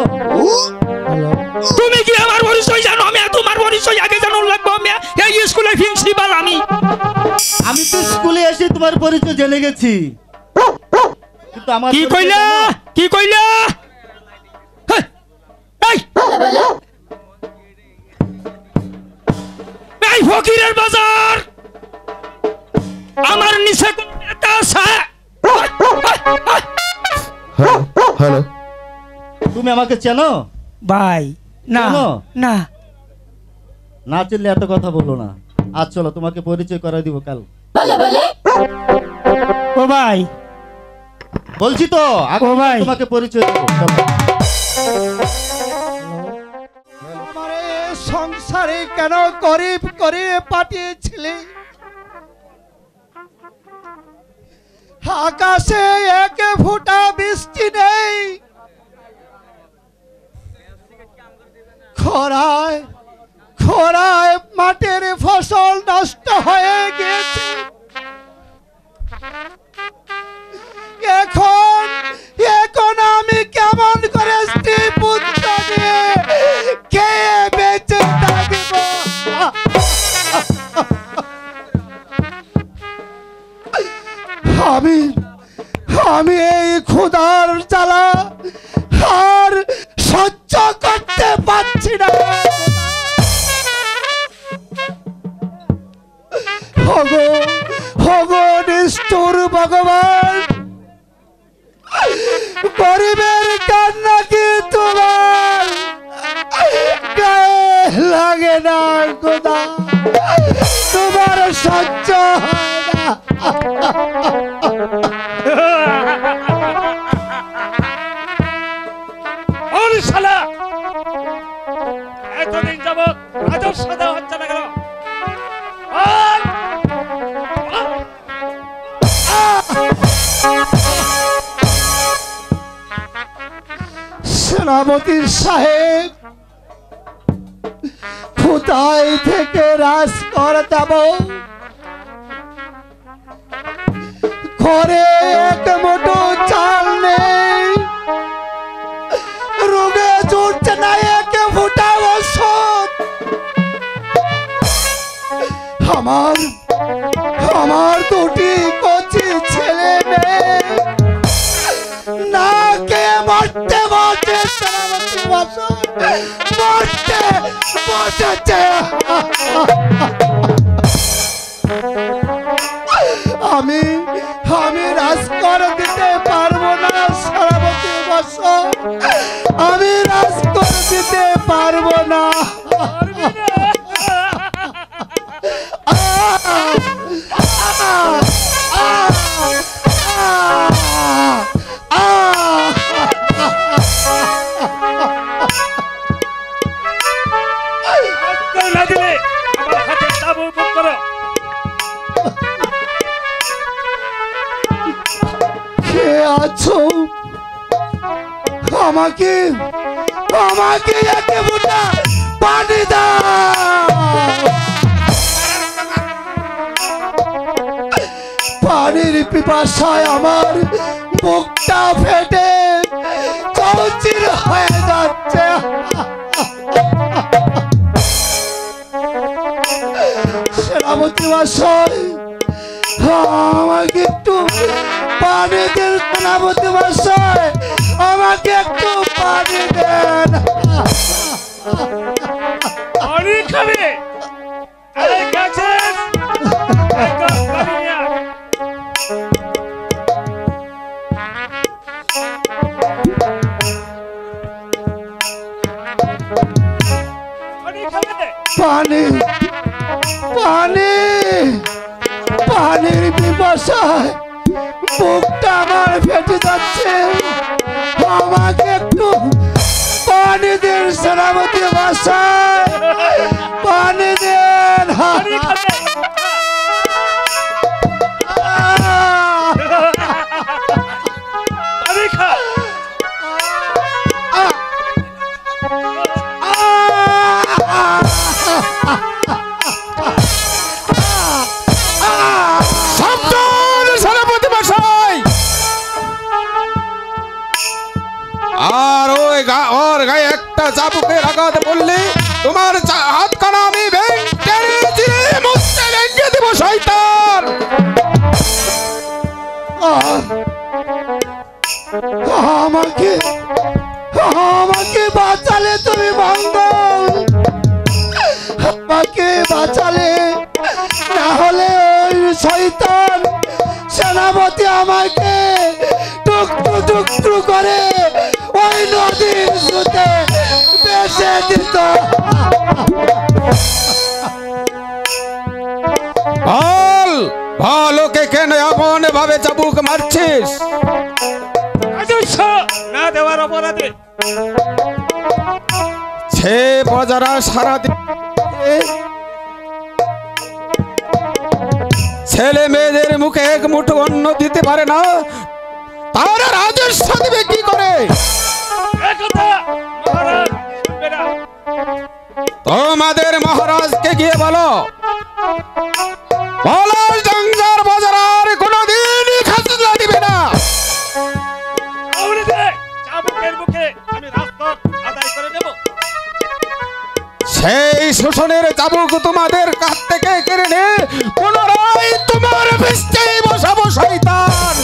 তুমি কি আমার পরিচয় জানো? আমি তোমার পরিচয় আগে জানো লাগবো। আমি এই স্কুলের প্রিন্সিপাল। আমি তো স্কুলে এসে তোমার পরিচয় জেনে গেছি, কিন্তু আমার কি কইলা? কি কইলা? এই ফকিরের বাজার আমার নিচে কোন নেতা আছে? হ্যালো, তুমি আমাকে চেনো? ভাই না চেনো? না না চিনলে এত কথা বললো না। আজ চলো তোমাকে পরিচয় করাই দিব কাল। ও ভাই, বলছি তো ও ভাই, তোমাকে পরিচয় দেবো। চলো। আমারে সংসারে কেন গরিব করে পাঠিয়েছিলে? আকাশে এক ফোঁটা বৃষ্টি নেই, খরায় খরায় মাঠের ফসল নষ্ট হয়ে গিয়েছে। এখন এখন আমি কেমন করে স্ত্রী পুত্র নিয়ে কে বেঁচে থাকব? আমি আমি এই ক্ষুধার জ্বালা আর সহ্য করতে পারছি না। হগো হগো নিষ্ঠুর ভগবান, গরিবের কান্না কি তোমার গায়ে লাগে না? খোদা, তোমার সহ্য হয় না? ওরে শালা, এতদিন যাবত আজব সাদা হচ্ছে না কেন? সেনাপতি সাহেব, কোথায় থেকে রাজ করে যাব? ঘরে এক মুঠো চাল নেই, রোগে জুটছে না এক ফুটা ওষুধ। আমার আমার দুটি কচি ছেলে মেয়ে না কে মরতে মরতে সেনাপতি মশাই মরতে বসেছে। আমি আমি রাজকর দিতে পারবো না সেনাপতি মশাই, আমি রাজকর দিতে পারবো না। কে আছো? আমাকে আমাকে এক ফুটা পানি দাও। পানির পিপাসায় আমার বুকটা ফেটে চৌচির হয়ে যাচ্ছে। সেনাপতি মশাই, আমাকে একটু পানি দেন। সেনাপতি মশাই, আমাকে একটু পানি দেন। পানি খাবে? আরে গেছিস? এক গ্লাস পানি নিয়ে আয়। পানি খাবে? পানি, পানি, পানির পিপাসায় বুকটা আমার ফেটে যাচ্ছে। আমাকে একটু পানি দেন সেনাপতি মশাই, পানি দেন। পানি খাবে? পানি খা। সাবধান সেনাপতি মশাই! আর ওর গায়ে একটা চাবুকের আঘাত পড়লে তোমার হাতখানা আমি ভেঙে দেব শয়তান। আমাকে, আমাকে বাঁচালে তুমি মঙ্গল, আমাকে বাঁচালে, না হলে ওই শয়তান সেনাপতি আমাকে টুকরো টুকরো করে ওই নদীর স্রোতে ভেসে দিত। বল, ভালোকে কেন এমন ভাবে চাবুক মারছিস? না দেওয়ার অপরাধে সে প্রজারা সারাদিন ছেলে মেয়েদের মুখে এক মুঠো অন্ন দিতে পারে না, তারা রাজস্ব দিবে কি করে? তোমাদের মহারাজকে গিয়ে বলো, ডাঙ্গার বাজার আর কোনোদিনই খাজনা দিবে না। সেই শোষণের চাবুক তোমাদের কাছ থেকে কেড়ে নে পুনরায় তোমার পৃষ্ঠেই বসাবো শয়তান।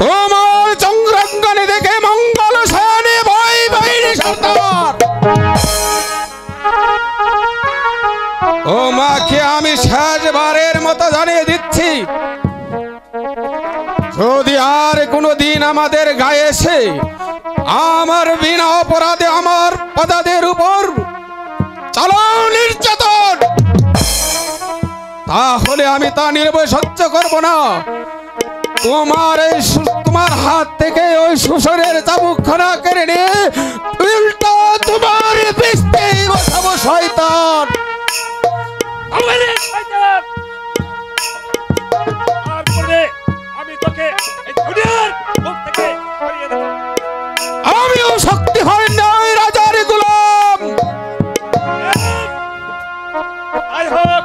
তোমার চন্দ্রাঙ্গনে দেখে মঙ্গল সেনে ভয় বাইরে সর্দার। তোমাকে আমি শেষবারের মতো জানিয়ে দিচ্ছি, যদি আর কোনোদিন আমাদের গায়ে এসে আমার বিনা অপরাধে আমার পদাদের উপর চালাও নির্যাতন, তাহলে আমি তা নির্ভয় সহ্য করব না। তোমার হাত থেকে ওই শোষণের চাবুকখানা কেড়ে নিয়ে উল্টো তোমার পৃষ্ঠেই বসাবো শয়তান। আমি তোকে এই দুনিয়ার মুখ থেকে সরিয়ে দেব। আমিও শক্তি হয় নয় রাজার গোলাম। আই হোক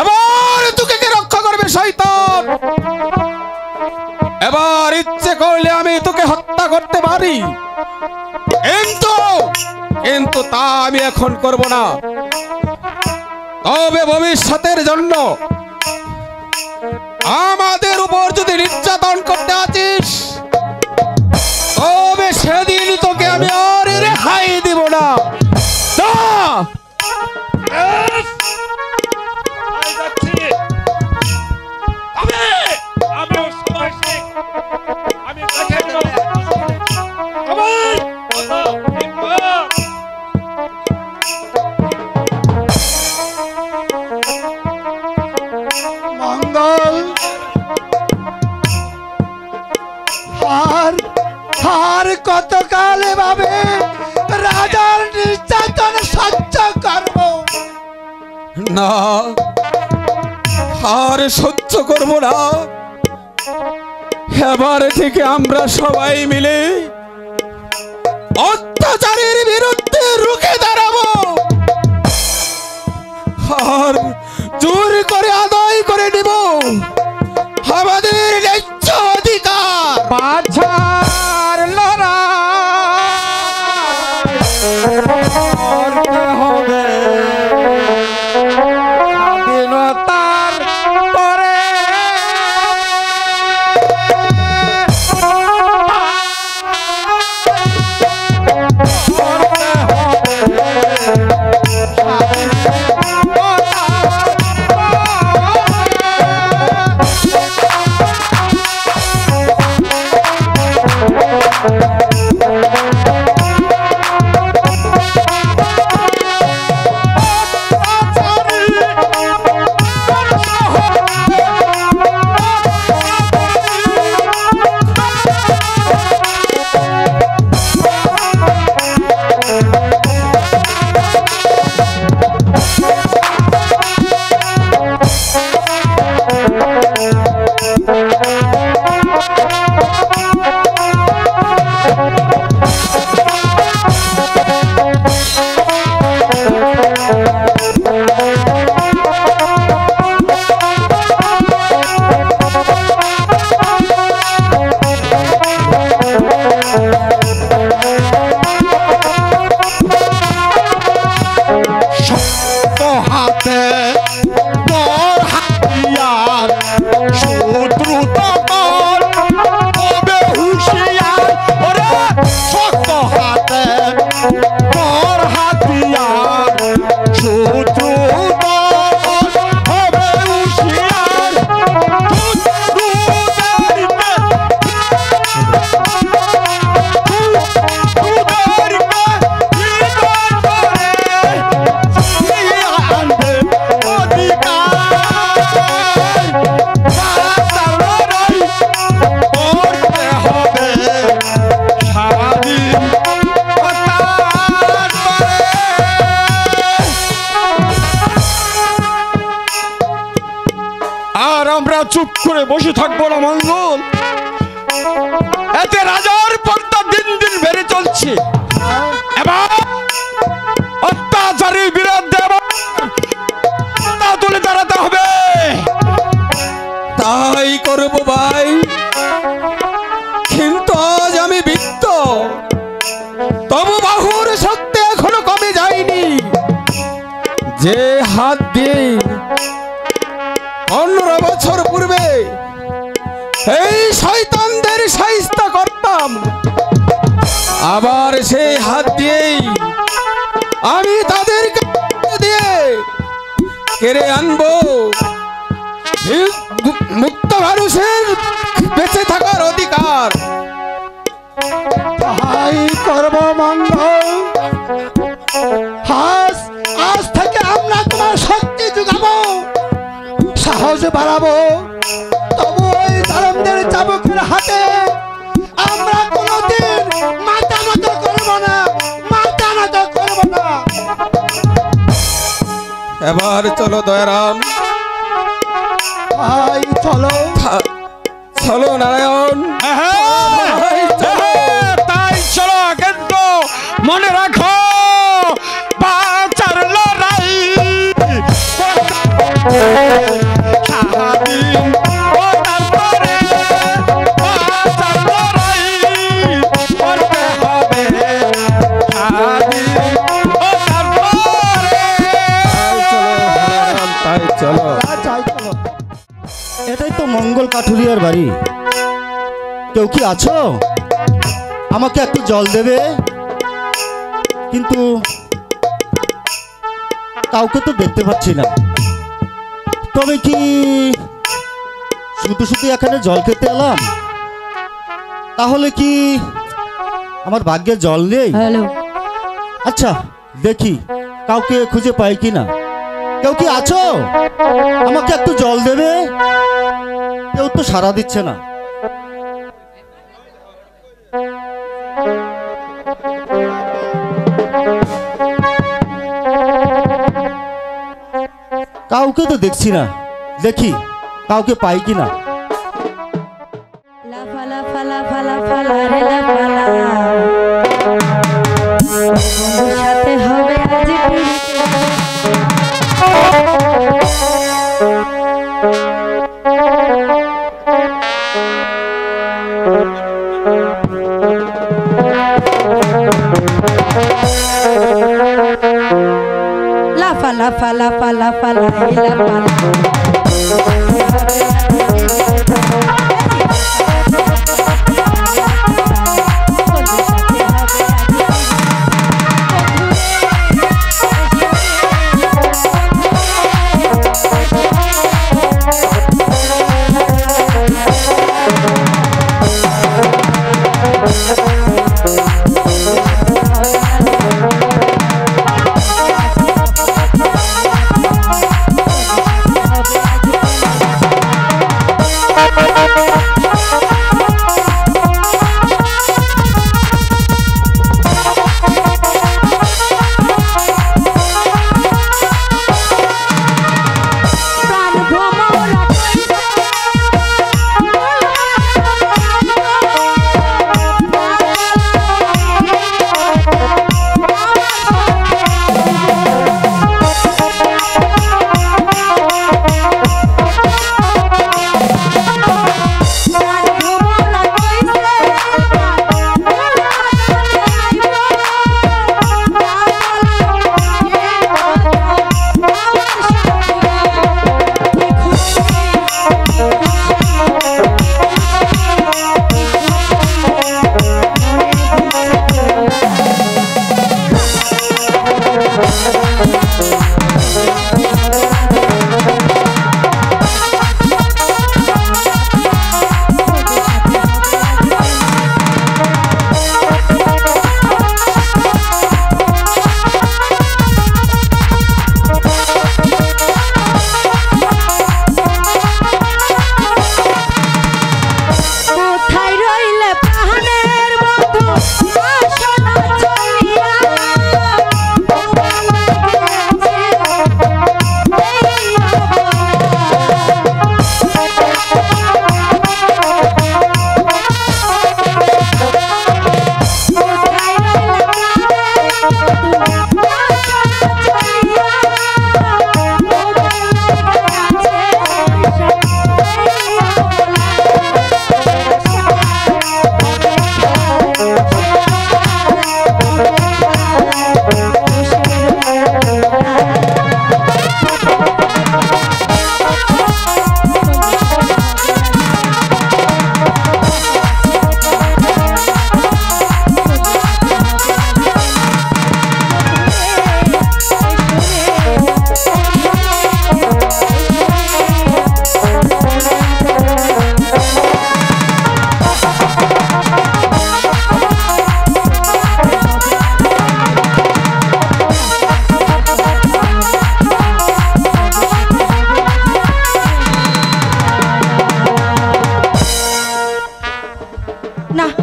এবার তোকে কে রক্ষা করবে শয়তান? এবার ইচ্ছে করলে আমি তোকে হত্যা করতে পারি, কিন্তু তা আমি এখন করব না। তবে ভবিষ্যতের জন্য আমাদের উপর যদি নির্যাতন করতে আছিস, তবে সেদিন তোকে আমি আর রেহাই দিব না। মঙ্গল, আর কতকাল এভাবে রাজার নির্যাতন সহ্য করব? না, আর সহ্য করব না। এবার থেকে আমরা সবাই মিলে অত্যাচারের বিরুদ্ধে রুখে দাঁড়াবো আর জোর করে আদায় করে নিব আমাদের ন্যায্য অধিকার। বাছার লড়াই করতে হবে স্বাধীনতার পরে। চুপ করে বসে থাকবো না মঙ্গল। এতে রাজার পর্দা দিন দিন বেড়ে চলছে। এবার অত্যাচারীর বিরুদ্ধে তুলে দাঁড়াতে হবে। তাই করব ভাই, কিন্তু আজ আমি বৃদ্ধ, তবু বাহুর শক্তি এখনো কমে যায়নি। যে হাত দিয়ে 15 বছর পূর্বে এই শয়তানদের শায়েস্তা করতাম, আবার সেই হাত দিয়েই আমি তাদেরকে দিয়ে কেড়ে আনবো মুক্ত মানুষের বেঁচে থাকার অধিকার। তাই করব মঙ্গল। আজ থেকে আমরা তোমার শক্তি যোগাবো, সাহস বাড়াবো, তবু ওই ধর্মদের চাবুকের হাতে আমরা কোনোদিন মাথা নত করবো না, মাথা নত করবো না। এবার চলো দয়ারাম, ভাই চলো চলো নারায়ণ, তাই চলো। কিন্তু মনে রাখো বাঁচার লড়াই স্বাধীন ও তারপরে বাঁচার লড়াই করতে হবে স্বাধীন ও তারপরে। তাই চলো। এটাই তো মঙ্গল কাঠুরিয়ার বাড়ি। কেউ কি আছো? আমাকে একটু জল দেবে। কিন্তু কাউকে তো দেখতে পাচ্ছি না। তবে কি শুধু শুধু এখানে জল খেতে এলাম? তাহলে কি আমার ভাগ্যে জল নেই? আচ্ছা দেখি কাউকে খুঁজে পাই কিনা। কেউ কি আছো? আমাকে একটু জল দেবে। কেউ তো সাড়া দিচ্ছে না। কাউকে তো দেখছি না, দেখি কাউকে পাই কিনা। ফালা ফালা ফালা ফালা এলা ফালা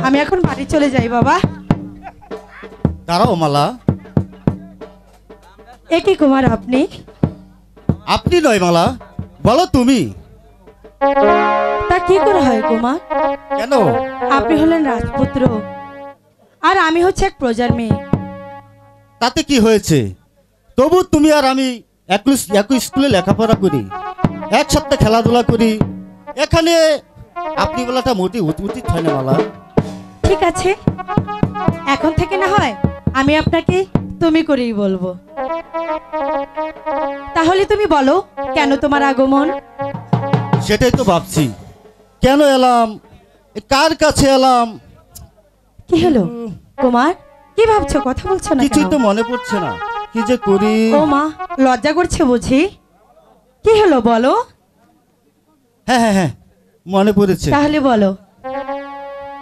আমি এখন বাড়ি চলে যাই বাবা। দাঁড়াও মালা। এ কি কুমার আপনি? আপনি নয় মালা, বলো তুমি। তা কি করে হয় কুমার? কেন? আপনি হলেন রাজপুত্র আর আমি হচ্ছে এক প্রজার মেয়ে। তাতে কি হয়েছে? তবু তুমি আর আমি একই স্কুলে লেখাপড়া করি, একসাথে খেলাধুলা করি, এখানে আপনি বলাটা মোটেই উচিত হয় না মালা। ঠিক আছে, এখন থেকে না হয় আমি আপনাকে তুমি করেই বলবো। তাহলে তুমি বলো কেন তোমার আগমন? সেটাই তো ভাবছি, কেন এলাম, কার কাছে এলাম। কি হলো কুমার, কি ভাবছো, কথা বলছো না? কিছুই তো মনে পড়ছে না, কি যে করি। ও মা, লজ্জা করছে বুঝি? কি হলো বলো। হ্যাঁ হ্যাঁ হ্যাঁ, মনে পড়েছে। তাহলে বলো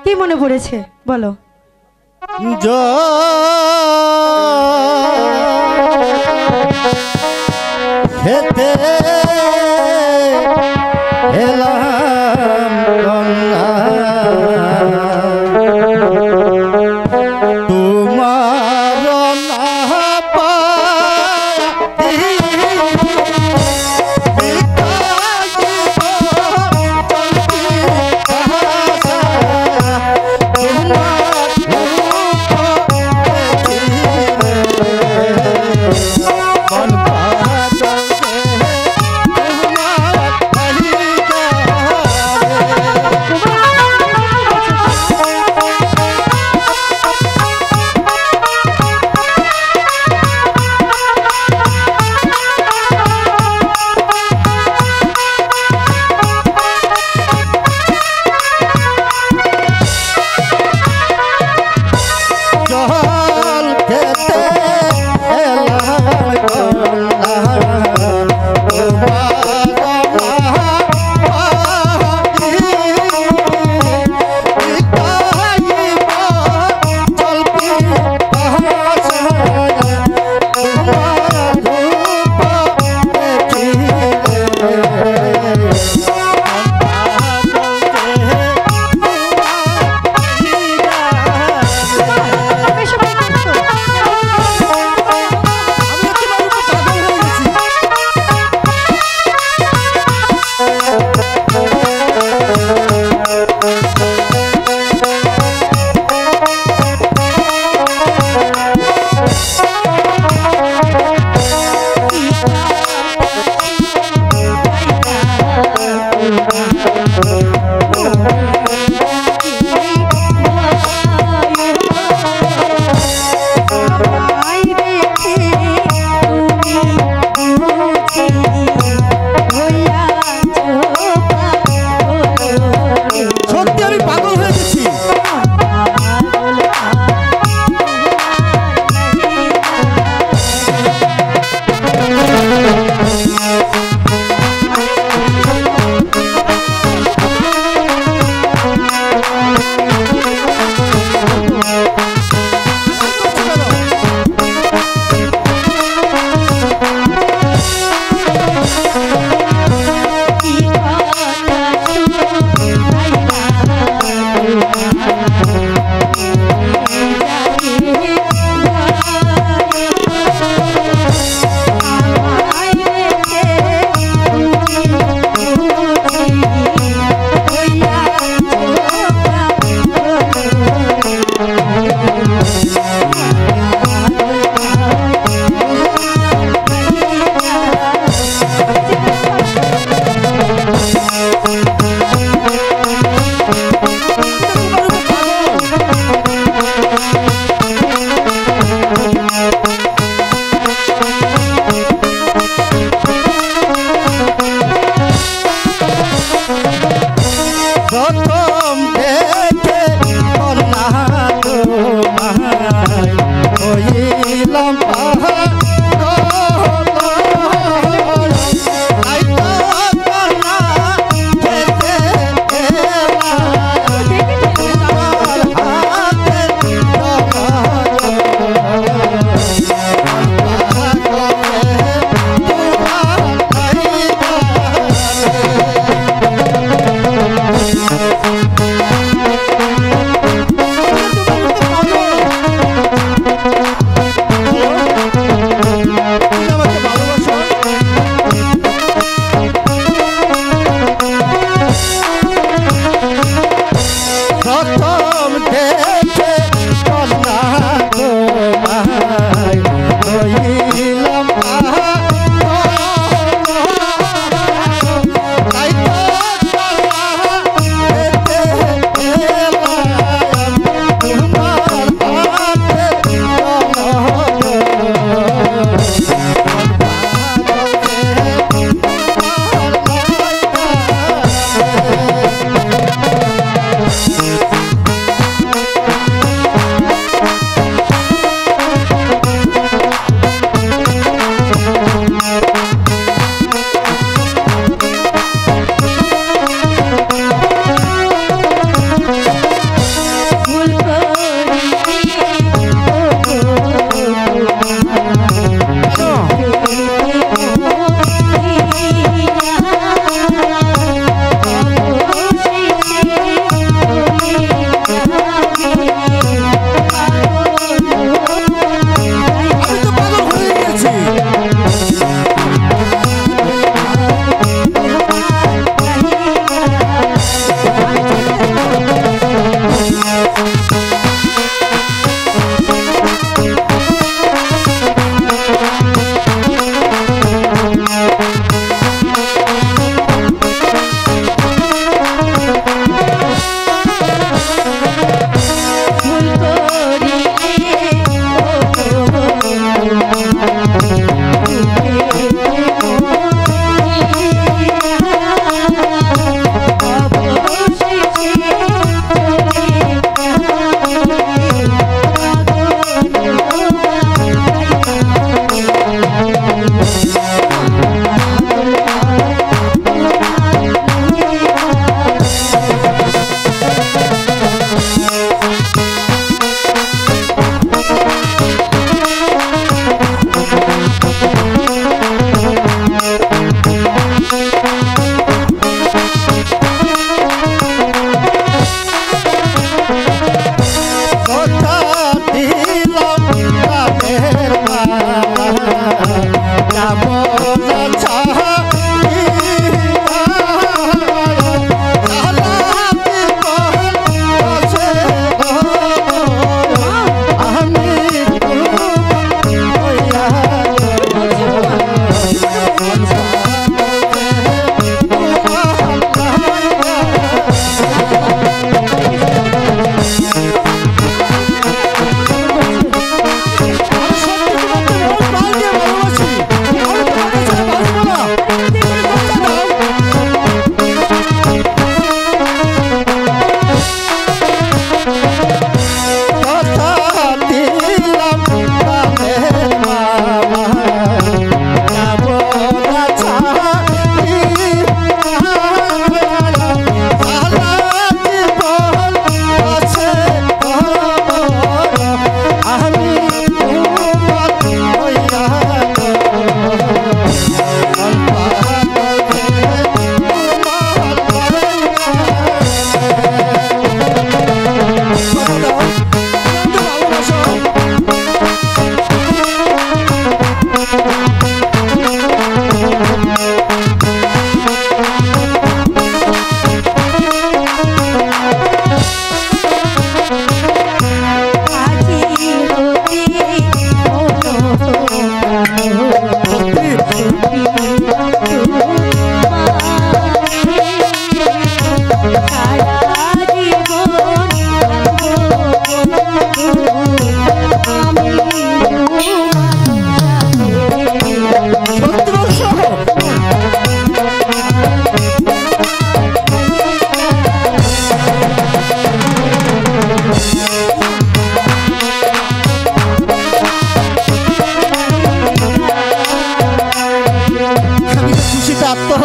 কি মনে পড়েছে, বলো। খেতে এলাম তোমার না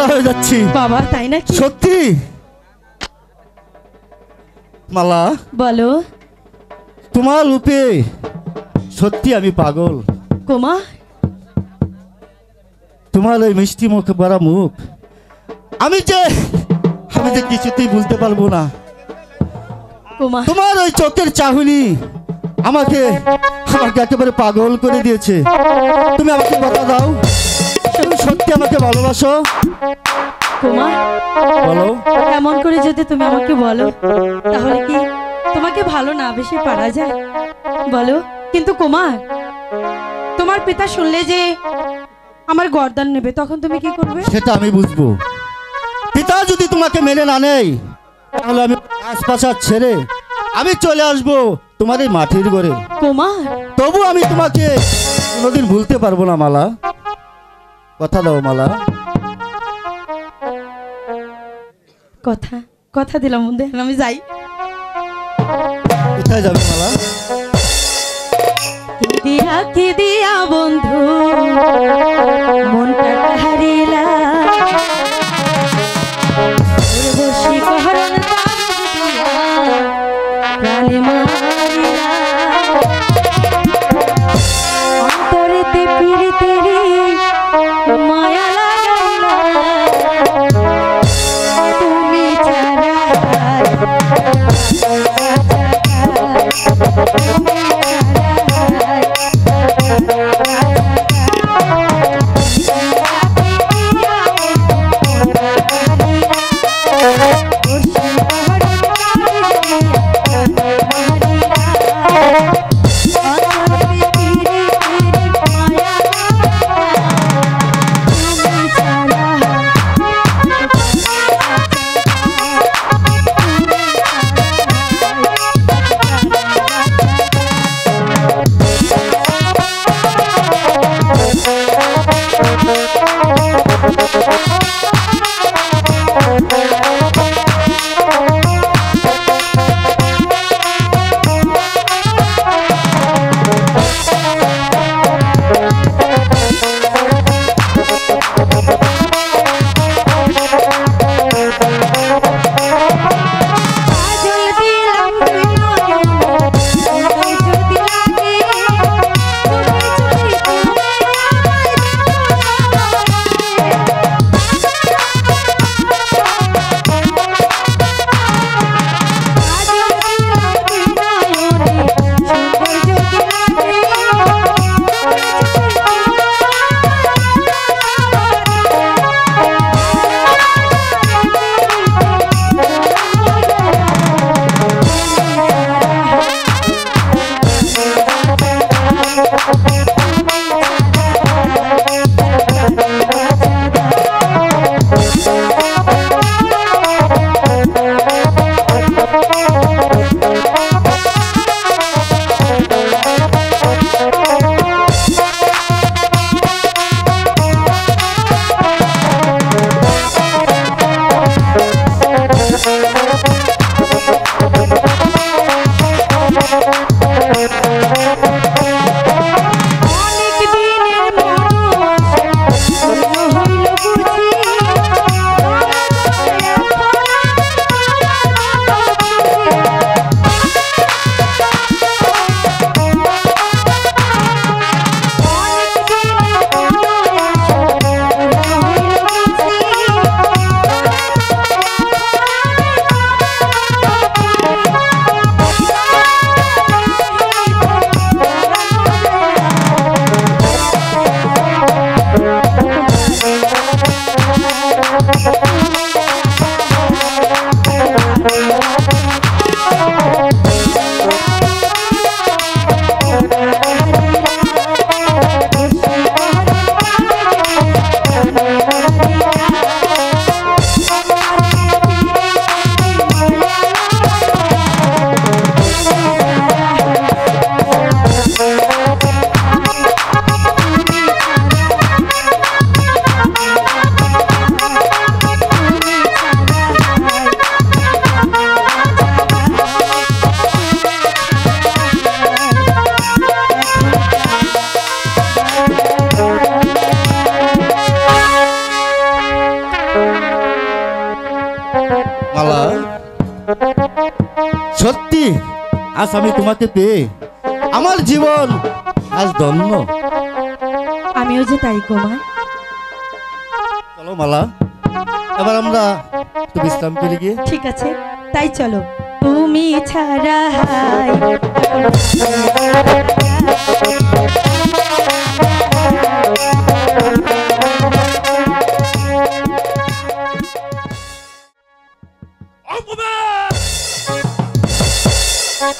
হয়ে যাচ্ছি বাবা তাই নাকি? সত্যি মালা, বলো। তোমার রূপে সত্যি আমি পাগল। কুমার, তোমার ওই মিষ্টি মুখ ভরা মুখ আমি যে কিছুতেই বুঝতে পারবো না। কুমার, তোমার ওই চোখের চাহনি আমাকে একেবারে পাগল করে দিয়েছে। তুমি আমাকে কথা দাও, তুমি সত্যি আমাকে ভালোবাসো? কুমার, বলো। এমন করে যদি তুমি আমাকে বলো তাহলে কি তোমাকে ভালো না বেশি পারা যায়? বলো। কিন্তু কুমার, তোমার পিতা শুনলে যে আমার গর্দান নেবে, তখন তুমি কি করবে? সেটা আমি বুঝবো। পিতা যদি তোমাকে মেনে না নেয় তাহলে আমি আশপাশা ছেড়ে আমি চলে আসবো তোমার এই মাটির ঘরে। কুমার, তবু আমি তোমাকে কোনোদিন ভুলতে পারবো না মালা। কথা দাও মালা। কথা কথা দিলাম মধ্যে, আমি যাই। কোথায় যাবে মালা? কি দিয়া বন্ধু মনটা হারিলা, বসি কহরণ প্রাণে মারিলা, অন্তরেতে পিরিতেরি মায়া লাগাইলা, তুমি ছাড়া তুমি ছাড়া সত্যি আজ আমি তোমাকে পেয়ে আমার জীবন আজ ধন্য। আমিও যে তাই কুমার। চলো মালা, এবার আমরা একটু বিশ্রাম করে গিয়ে। ঠিক আছে, তাই চলো। তুমি ছাড়া হায়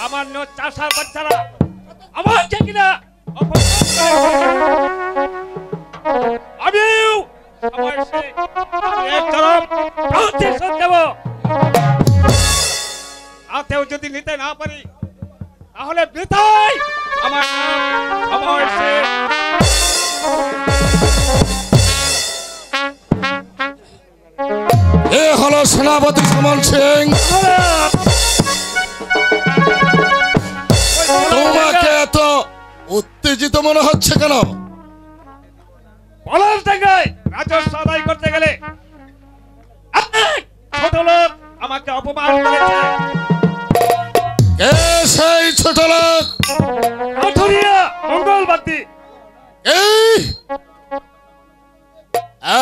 আমার চাষার বাচ্চারা আমার কিনা আমিও আতেও যদি নিতে না পারি তাহলে বৃথাই আমার এ হলো সেনাপতি সমন সিং। তোমাকে এত উত্তেজিত মনে হচ্ছে কেন? পলাশডাঙ্গায় রাজস্ব আদায় করতে গেলে ছোট লোক আমাকে অপমান করেছে। কে সেই ছোট লোক? মঙ্গলবাদী। এই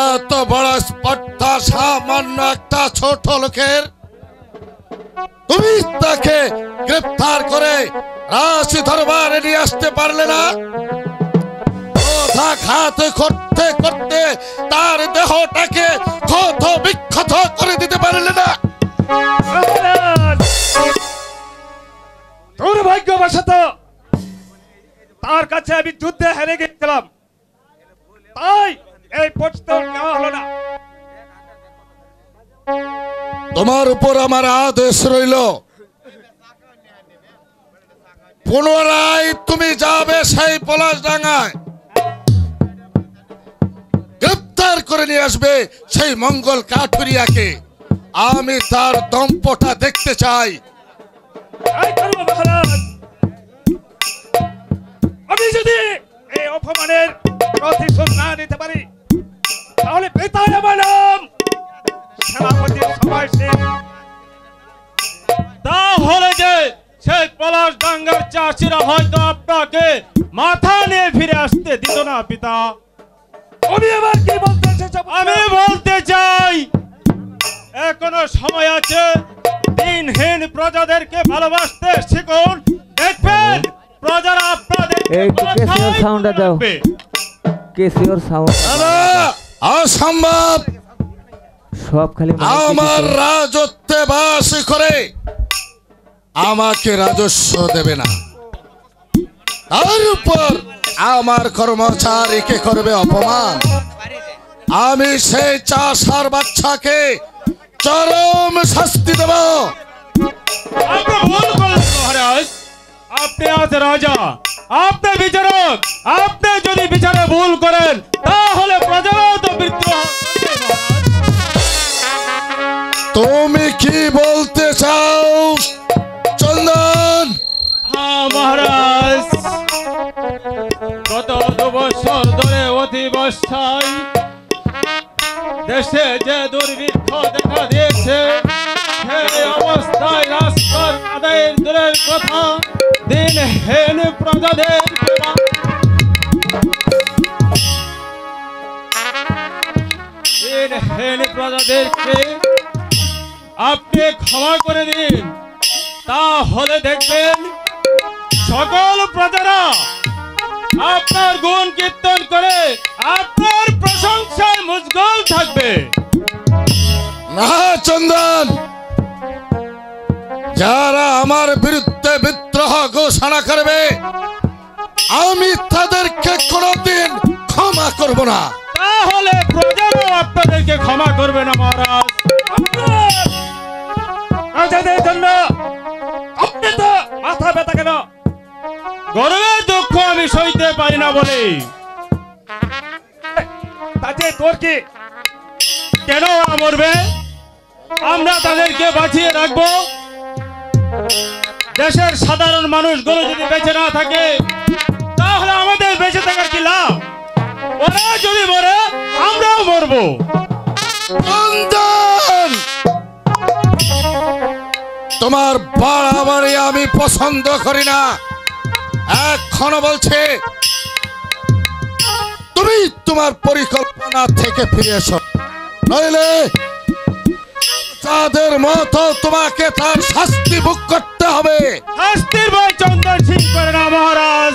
এত বড় স্পর্ধা সামান্য একটা ছোট লোকের? তুমি তাকে গ্রেফতার করে রাশি দরবারে নিয়ে আসতে পারলে না? ঘাত করতে করতে তার দেহটাকে ক্ষত বিক্ষত করে দিতে পারলে না? দুর্ভাগ্যবশত তার কাছে আমি যুদ্ধে হেরে গেছিলাম, তাই এই পোস্ট নেওয়া হলো না। তোমার উপর আমার আদেশ রইল, পুনরায় তুমি যাবে সেই পলাশডাঙ্গায়, গ্রেফতার করে নিয়ে আসবে সেই মঙ্গল কাঠুরিয়াকে। আমি তার দম্পটা দেখতে চাই। আমি যদি এই অপমানের প্রতিশোধ না নিতে পারি তাহলে পিতায় আমার নাম সেনাপতি সমর সিং। তাহলে যে সেই পলাশডাঙ্গার চাষিরা হয়তো আপনাকে মাথা নিয়ে ফিরে আসতে দিত না পিতা। আমি আবার কি বলতে চাই? আমি বলতে চাই এখনো সময় আছে। দিনহীন প্রজাদেরকে ভালোবাসতে শিখুন, দেখবেন প্রজারা আপনাদের সাউন্ডটা দাও। কেসিওর সাউন্ড অসম্ভব। সব খালি আমার রাজত্বে বাস করে আমাকে রাজস্ব দেবে না, তার উপর আমার কর্মচারীকে করবে অপমান। আমি সেই চাষার বাচ্চাকে চরম শাস্তি দেব। আপনি ভুল করলেন মহারাজ। আপনি আজ রাজা, আপনি বিচারক। আপনি যদি বিচারে ভুল করেন তাহলে প্রজারাও তো বিদ্রোহ করবে। তুমি কি বলতে চাও চন্দন? হ্যাঁ মহারাজ, গত 2 বছর ধরে অতিবর্ষায় দেশে যে দুর্ভিক্ষ দেখা দিয়েছে, সেই অবস্থায় রাষ্ট্র আদায়ের দূরের কথা, দিনহীন প্রজাদেরকে আপনি ক্ষমা করে দিন। তাহলে দেখবেন সকল প্রজারা আপনার গুণ কীর্তন করে আপনার প্রশংসায় মুজগল থাকবে। না চন্দন, যারা আমার বিরুদ্ধে বিদ্রোহ ঘোষণা করবে আমি তাদেরকে কোনোদিন ক্ষমা করব না। তাহলে প্রজারাও আপনাদেরকে ক্ষমা করবে না মহারাজ। প্রজাদের জন্য আপনি তো মাথা ব্যথা কেন? গর্বের দুঃখ আমি সইতে পারি না বলে তাতে তোর কি? কেন মরবে? আমরা তাদেরকে বাঁচিয়ে রাখবো। দেশের সাধারণ মানুষগুলো যদি বেঁচে না থাকে তাহলে আমাদের বেঁচে থাকার কি লাভ? ওরা যদি মরে আমরাও মরবো। চন্দন, তোমার বাড়াবাড়ি আমি পছন্দ করি না। এখনো বলছে তুমি তোমার পরিকল্পনা থেকে ফিরে এসো, নইলে তাদের মতো তোমাকে তার শাস্তি ভোগ করতে হবে। শাস্তির ভয় চন্দন সিং করে না মহারাজ।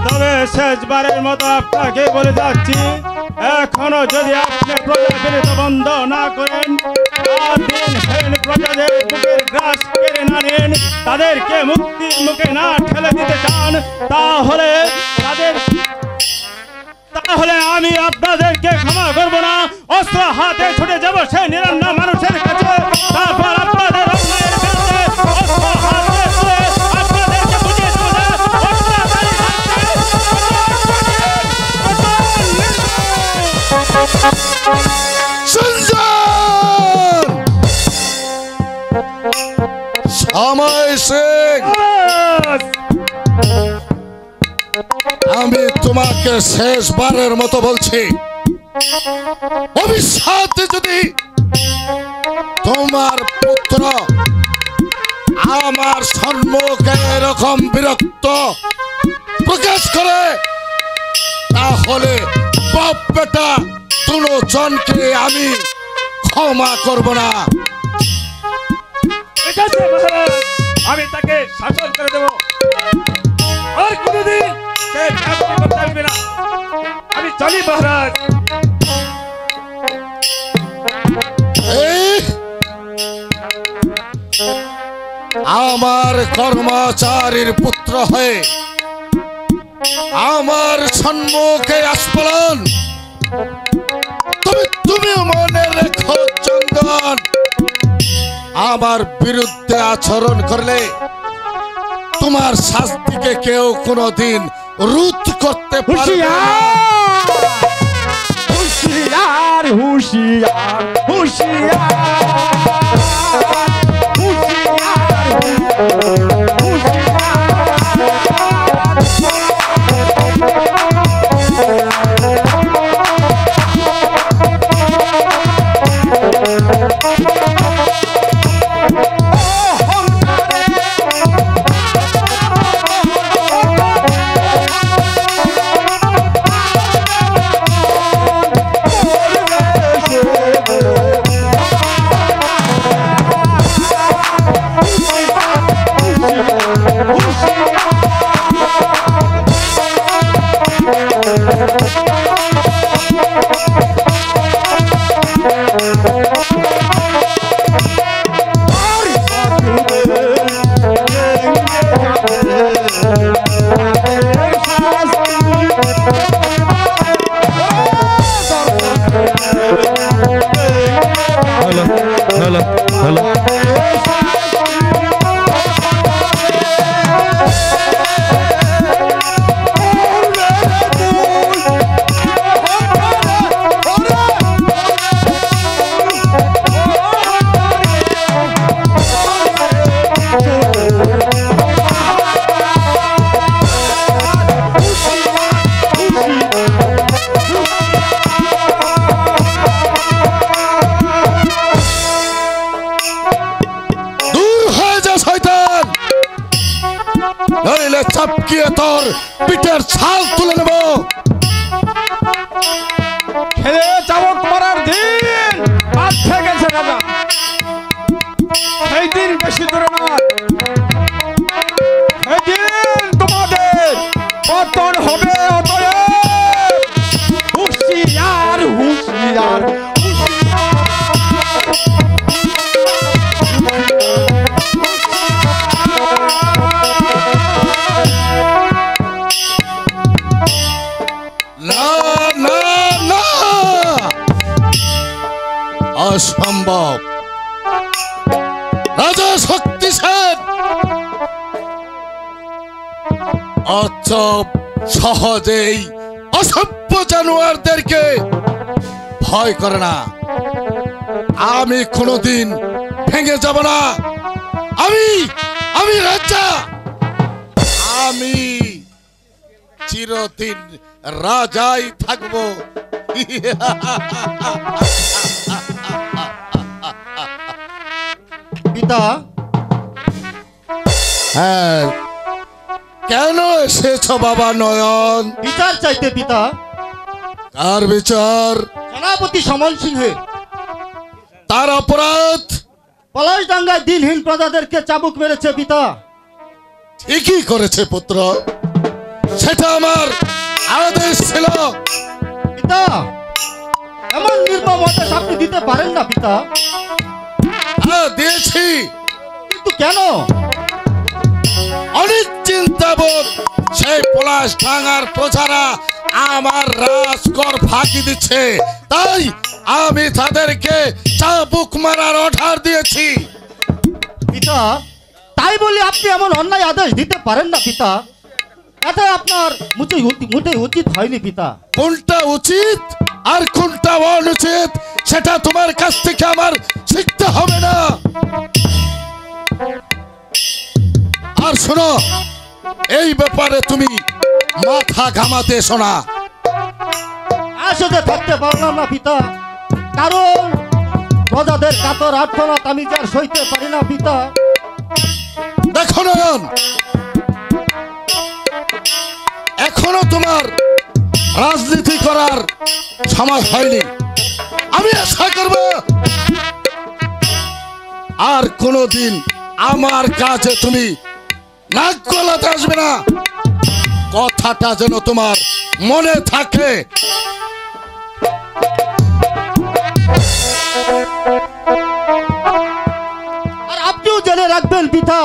তবে শেষবারের মতো আপনাকে বলে যাচ্ছি, এখনো যদি আপনি প্রজা বিরোধ বন্ধ না করেন, প্রজাদের বুকের গ্রাস কেড়ে না নেন, তাদেরকে মুক্তির মুখে না ঠেলে দিতে চান, তাহলে আমি আপনাদেরকে ক্ষমা করব না। অস্ত্র হাতে ছুটে যাব সেই নিরন্ন মানুষের কাছে, তারপর আপনাদের অন্যায়ের বিরুদ্ধে অস্ত্র হাতে তুলে আপনাদেরকে বুঝিয়ে দেব যে অত্যাচারী সময় সিং, আমি তোমাকে শেষবারের মতো বলছি, ভবিষ্যতে যদি তোমার পুত্র আমার সম্মুখে এরকম বিরক্ত প্রকাশ করে, তাহলে বাপ বেটা দুজনকে আমি ক্ষমা করব না। ঠিক আছে মহারাজ, আমি তাকে শাসন করে দেব, আর কোনদিন সে ঝাঁকুনি করতে আসবে না। আমি চলি মহারাজ। আমার কর্মচারীর পুত্র হয়ে আমার সম্মুখে আস্ফলন, তুমি মনে রেখো চন্দন, আমার বিরুদ্ধে আচরণ করলে তোমার শাস্তিকে কেউ কোনোদিন রোধ করতে পারবে না। হুঁশিয়ার হুঁশিয়ার নইলে চাপকিয়ে তোর পিঠের ছাল তুলে নেব। খেলে চাবক মারার দিন বাদ থেকে গেছে রাজা, সেই দিন বেশি দূরে নয়, সেই দিন তোমাদের পতন হবে। অতএব হুঁশিয়ার হুঁশিয়ার অসম্ভব। রাজা শক্তিশালী অত সহজেই অসভ্য জানোয়ারদেরকে ভয় করে না। আমি কোনোদিন ভেঙে যাব না। আমি রাজা, আমি চিরদিন রাজাই থাকবো। পিতা। হ্যাঁ, কেন এসেছ বাবা নয়ন? বিচার চাইতে পিতা। কার বিচার? সেনাপতি সমন সিংহের। তার অপরাধ? পলাশডাঙ্গায় দিনহীন প্রজাদেরকে চাবুক মেরেছে পিতা। ঠিকই করেছে পুত্র, সেটা আমার আদেশ ছিল। পিতা, এমন নির্মম আদেশ আপনি দিতে পারেন না পিতা। হ্যাঁ, দিয়েছি। কিন্তু কেন? অনেক চিন্তাবোধ সেই পলাশডাঙ্গার প্রজারা আমার রাজকর ফাঁকি দিচ্ছে, তাই আমি তাদেরকে চাবুক মারার অর্ডার দিয়েছি। পিতা, তাই বলে আপনি এমন অন্যায় আদেশ দিতে পারেন না পিতা। এটা আপনার মোটেই উচিত হয়নি পিতা। কোনটা উচিত আর কোনটা অনুচিত সেটা তোমার কাছ থেকে আমার শিখতে হবে না। আর শোনো, এই ব্যাপারে তুমি মাথা ঘামাতে এসো না। আসলে থাকতে পারলাম না পিতা, কারণ প্রজাদের কাতর আর্তনাদ আমি যার সইতে পারি না পিতা। দেখো নয়ন, এখনো তোমার রাজনীতি করার সময় হয়নি। আমি আশা করব আর কোনোদিন আমার কাছে তুমি নাক গলাতে আসবে না। কথাটা যেন তোমার মনে থাকে। আর আপনিও জেনে রাখবেন পিতা,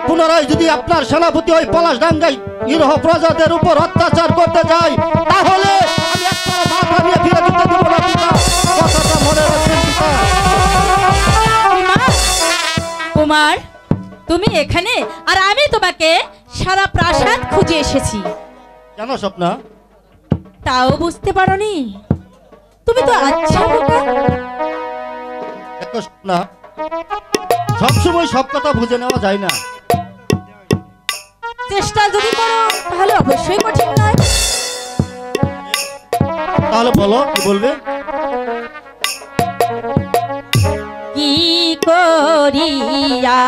পুনরায় যদি আপনার সেনাপতি ওই পলাশডাঙ্গায় নিরহ প্রজাদের উপর অত্যাচার করতে যায়, তাহলে আমি একটা মাথা নিয়ে ফিরে দিতে দেব না পিতা। কথাটা মনে রাখবেন পিতা। কুমার, তুমি এখানে আর আমি তোমাকে সারা প্রাসাদ খুঁজে এসেছি। কেন স্বপ্না? তাও বুঝতে পারোনি? তুমি তো আচ্ছা বোকা। দেখো স্বপ্না, সবসময় সব কথা বুঝে নেওয়া যায় না। চেষ্টা যদি করো তাহলে অবশ্যই কঠিন নয়। তাহলে বলো, কি বলবে? কি করিয়া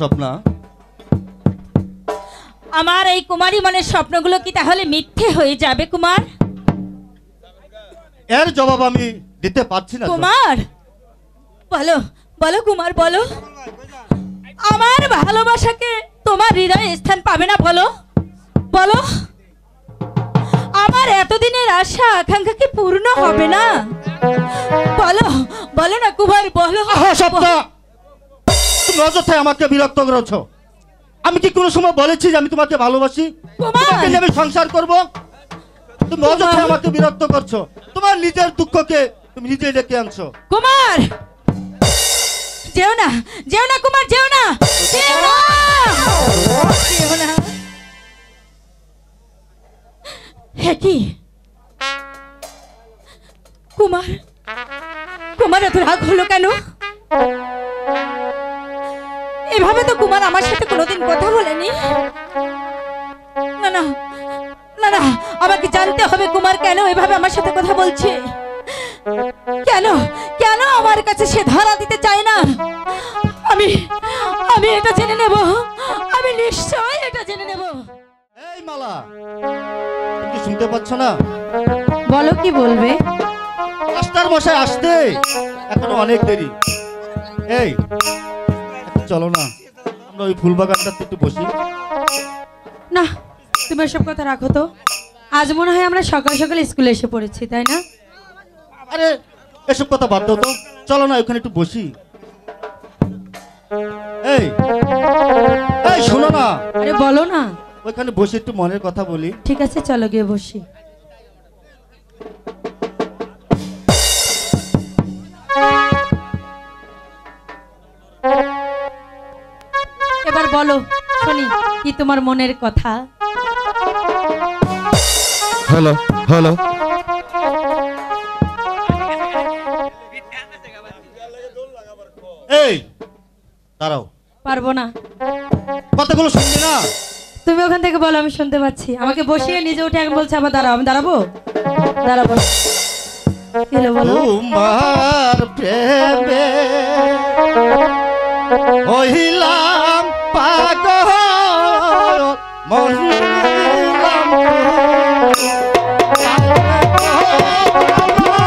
স্বপ্না? আমার এই কুমারী মনের স্বপ্নগুলো কি তাহলে মিথ্যে হয়ে যাবে কুমার? এর জবাব আমি দিতে পারছি না। কুমার বলো বলো কুমার বলো, আমার ভালোবাসাকে তোমার হৃদয়ে স্থান পাবে না? বলো বলো, আমার এতদিনের আশা আকাঙ্ক্ষা কি পূর্ণ হবে না? বলো বলো না কুমার বলো। স্বপ্না, তুমি অযথাই আমাকে বিরক্ত করেছো। আমি কি কোনো সময় বলেছি যে আমি তোমাকে ভালোবাসি, তোমাকে নিয়ে আমি সংসার করব? তুমি অযথাই আমাকে বিরক্ত করছো। তোমার নিজের দুঃখকে তুমি নিজেই ডেকে আনছো। কুমার যেও না, যেও না কুমার, যেও না, যেও না, যেও না। হে কি কুমার, কুমার এত রাগ হলো কেন? এভাবে তো কুমার আমার সাথে কোনোদিন কথা বলেনি। না না না না, আমাকে জানতে হবে কুমার কেন এভাবে আমার সাথে কথা বলছে। কেন কেন আমার কাছে সে ধরা দিতে চায় না? আমি আমি এটা জেনে নেব, আমি নিশ্চয় এটা জেনে নেব। এই মালা, তুমি কি শুনতে পাচ্ছ না? বলো কি বলবে? মাস্টার মশাই আসতে এখনো অনেক দেরি। এই চলো না, আমরা ওই ফুল বাগানটাতে একটু বসি। না, তুমি এসব কথা রাখো তো। আজ মনে হয় আমরা সকাল সকাল স্কুলে এসে পড়েছি, তাই না? আরে এসব কথা বাদ দাও তো, চলো না ওখানে একটু বসি। এই এই শোনো না। আরে বলো না। ওইখানে বসে একটু মনের কথা বলি। ঠিক আছে, চলো গিয়ে বসি। এবার বলো শুনি, কি তোমার মনের কথা? হ্যালো হ্যালো, এই দাঁড়াও। পারবো না। কথাগুলো শুনবি না? তুমি ওখান থেকে বলো, আমি শুনতে পাচ্ছি। আমাকে বসিয়ে নিজে উঠে এখন বলছে আবার দাঁড়াও। আমি দাঁড়াবো? দাঁড়াবো। কি হলো বলো? তোমার প্রেমে হইলাম পাগল, মরিলাম তোমার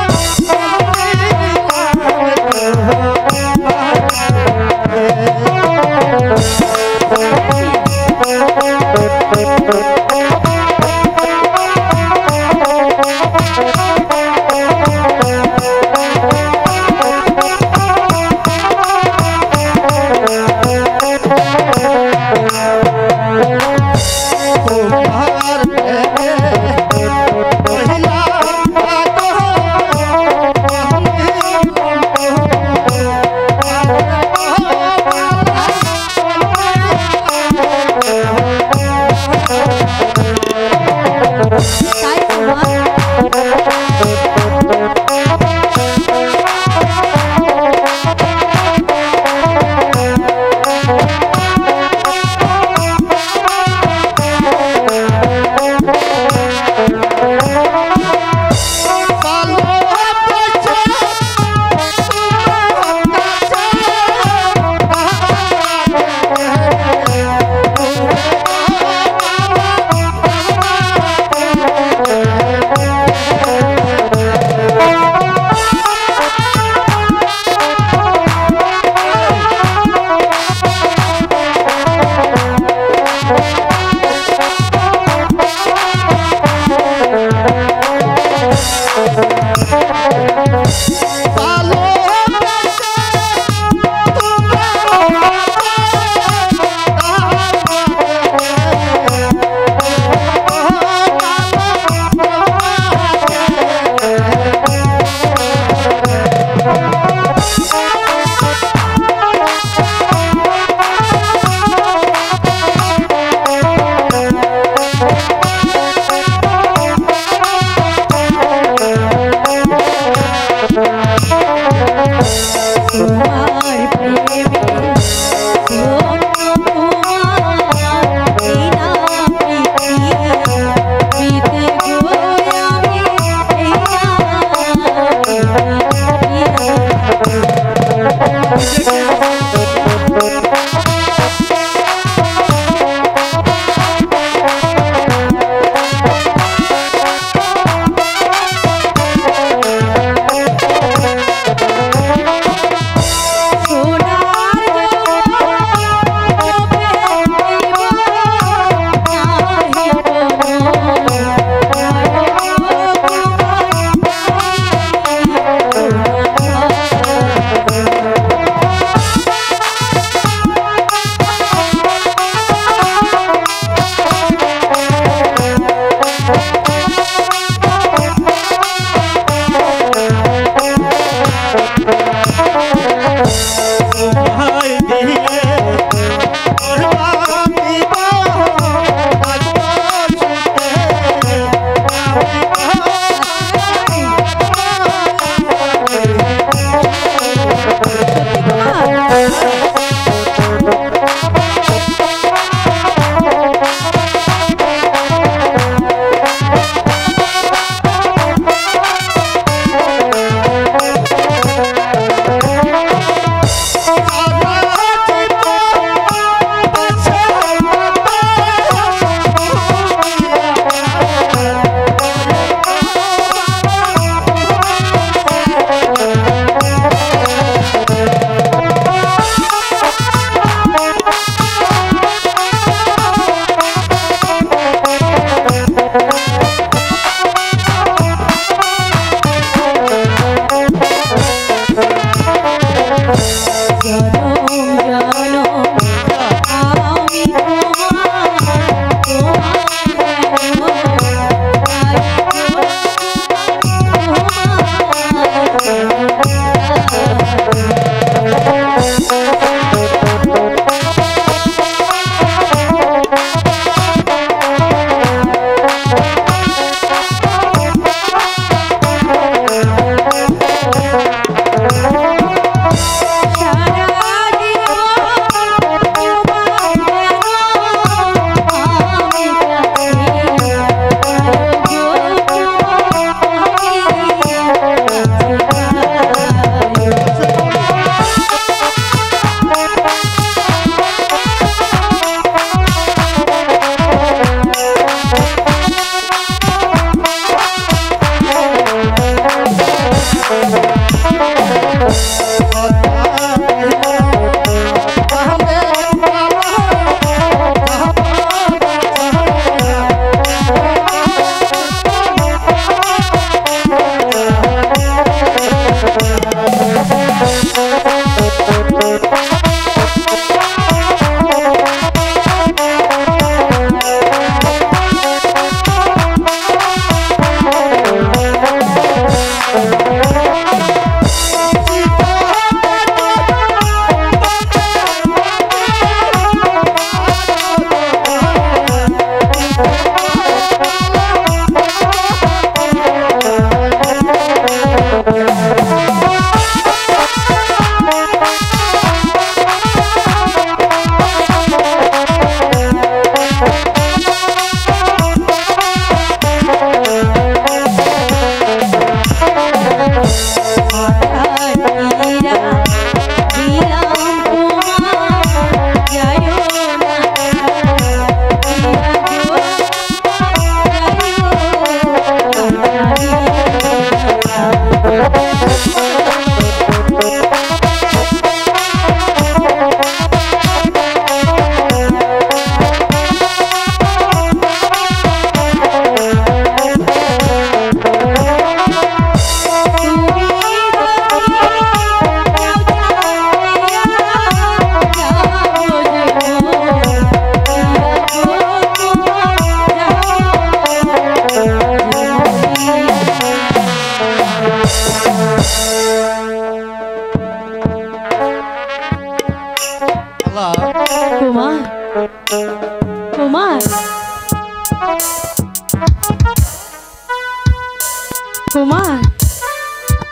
কুমার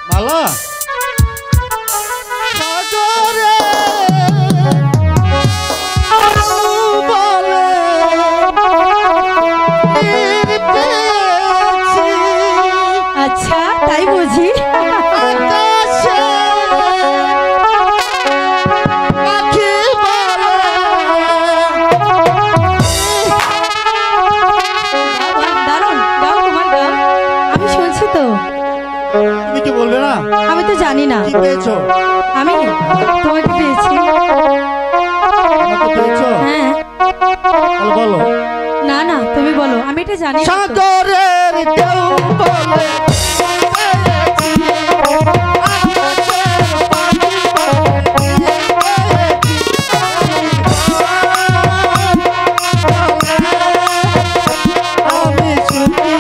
মালা আচ্ছা তাই বুঝি। দারুণ, গাও কুমার গাও, আমি শুনছি তো। তুমি কি বলবে না? আমি তো জানি না। কি পেয়েছো? আমি তোমাকে পেয়েছি। আমাকে পেয়েছো? হ্যাঁ। তাহলে বলো। না না তুমি বলো, আমি এটা জানি না তো। সাগরের ঢেউ বলে আমি সুখী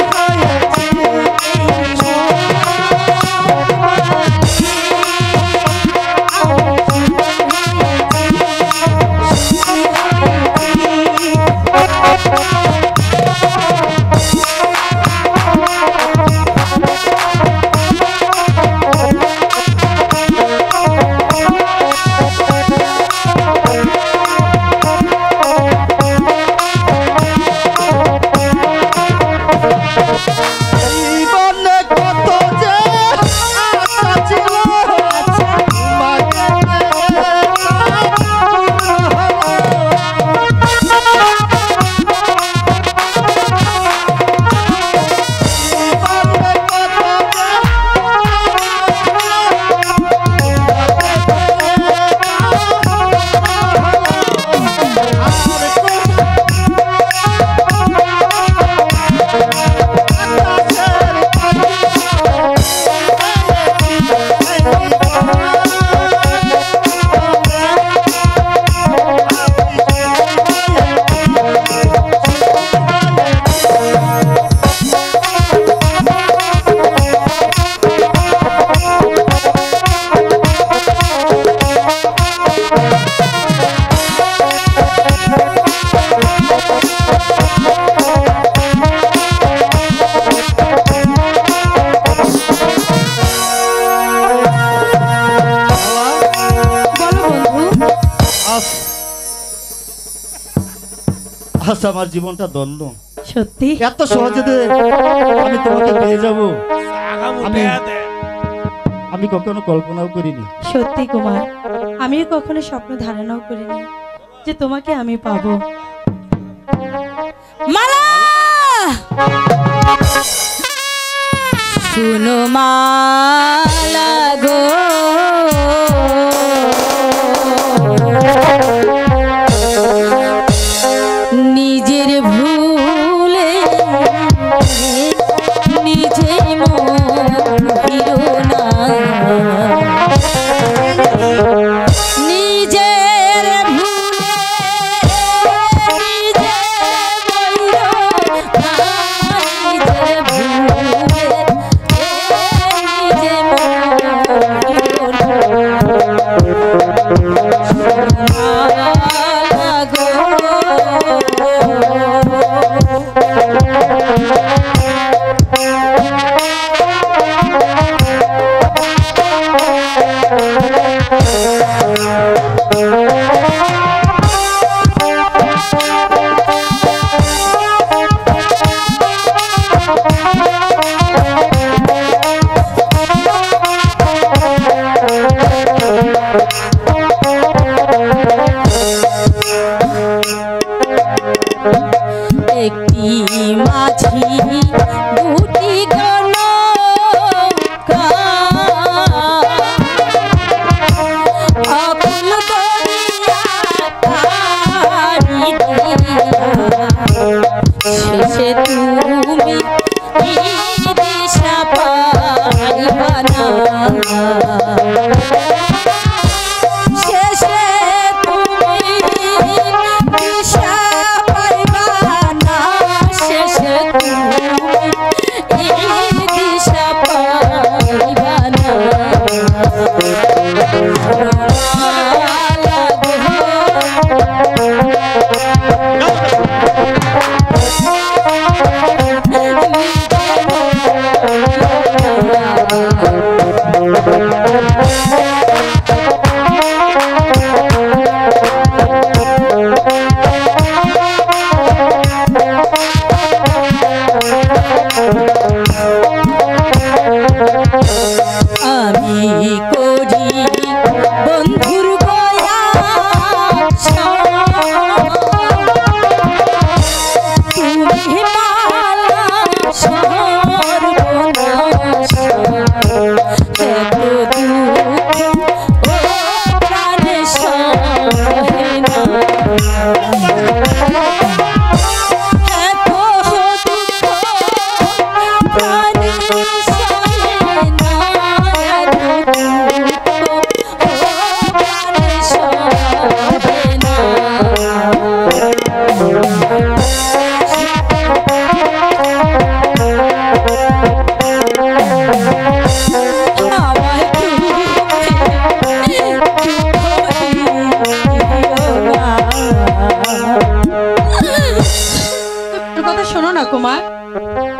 আজ আমার জীবনটা ধন্য। সত্যি এত সহজে আমি তোমাকে পেয়ে যাব আমি কখনো কল্পনাও করিনি। সত্যি কুমার, আমিও কখনো স্বপ্ন ধারণাও করিনি যে তোমাকে আমি পাবো। মালা শুনো মালা গো, নিজের ভুলে নিজে মহিরো না, নিজের ভুলে নিজে মহিরো না, নিজের ভুলে নিজে মহিরো না। একটি মাঝি দুটি গণকা অকুল দরিয়া পাড়ি দিয়া, শেষে তুমি দিশা পাইবা না, শেষে তুমি দিশা পাইবা না, শেষে তুমি দিশা পাইবা না।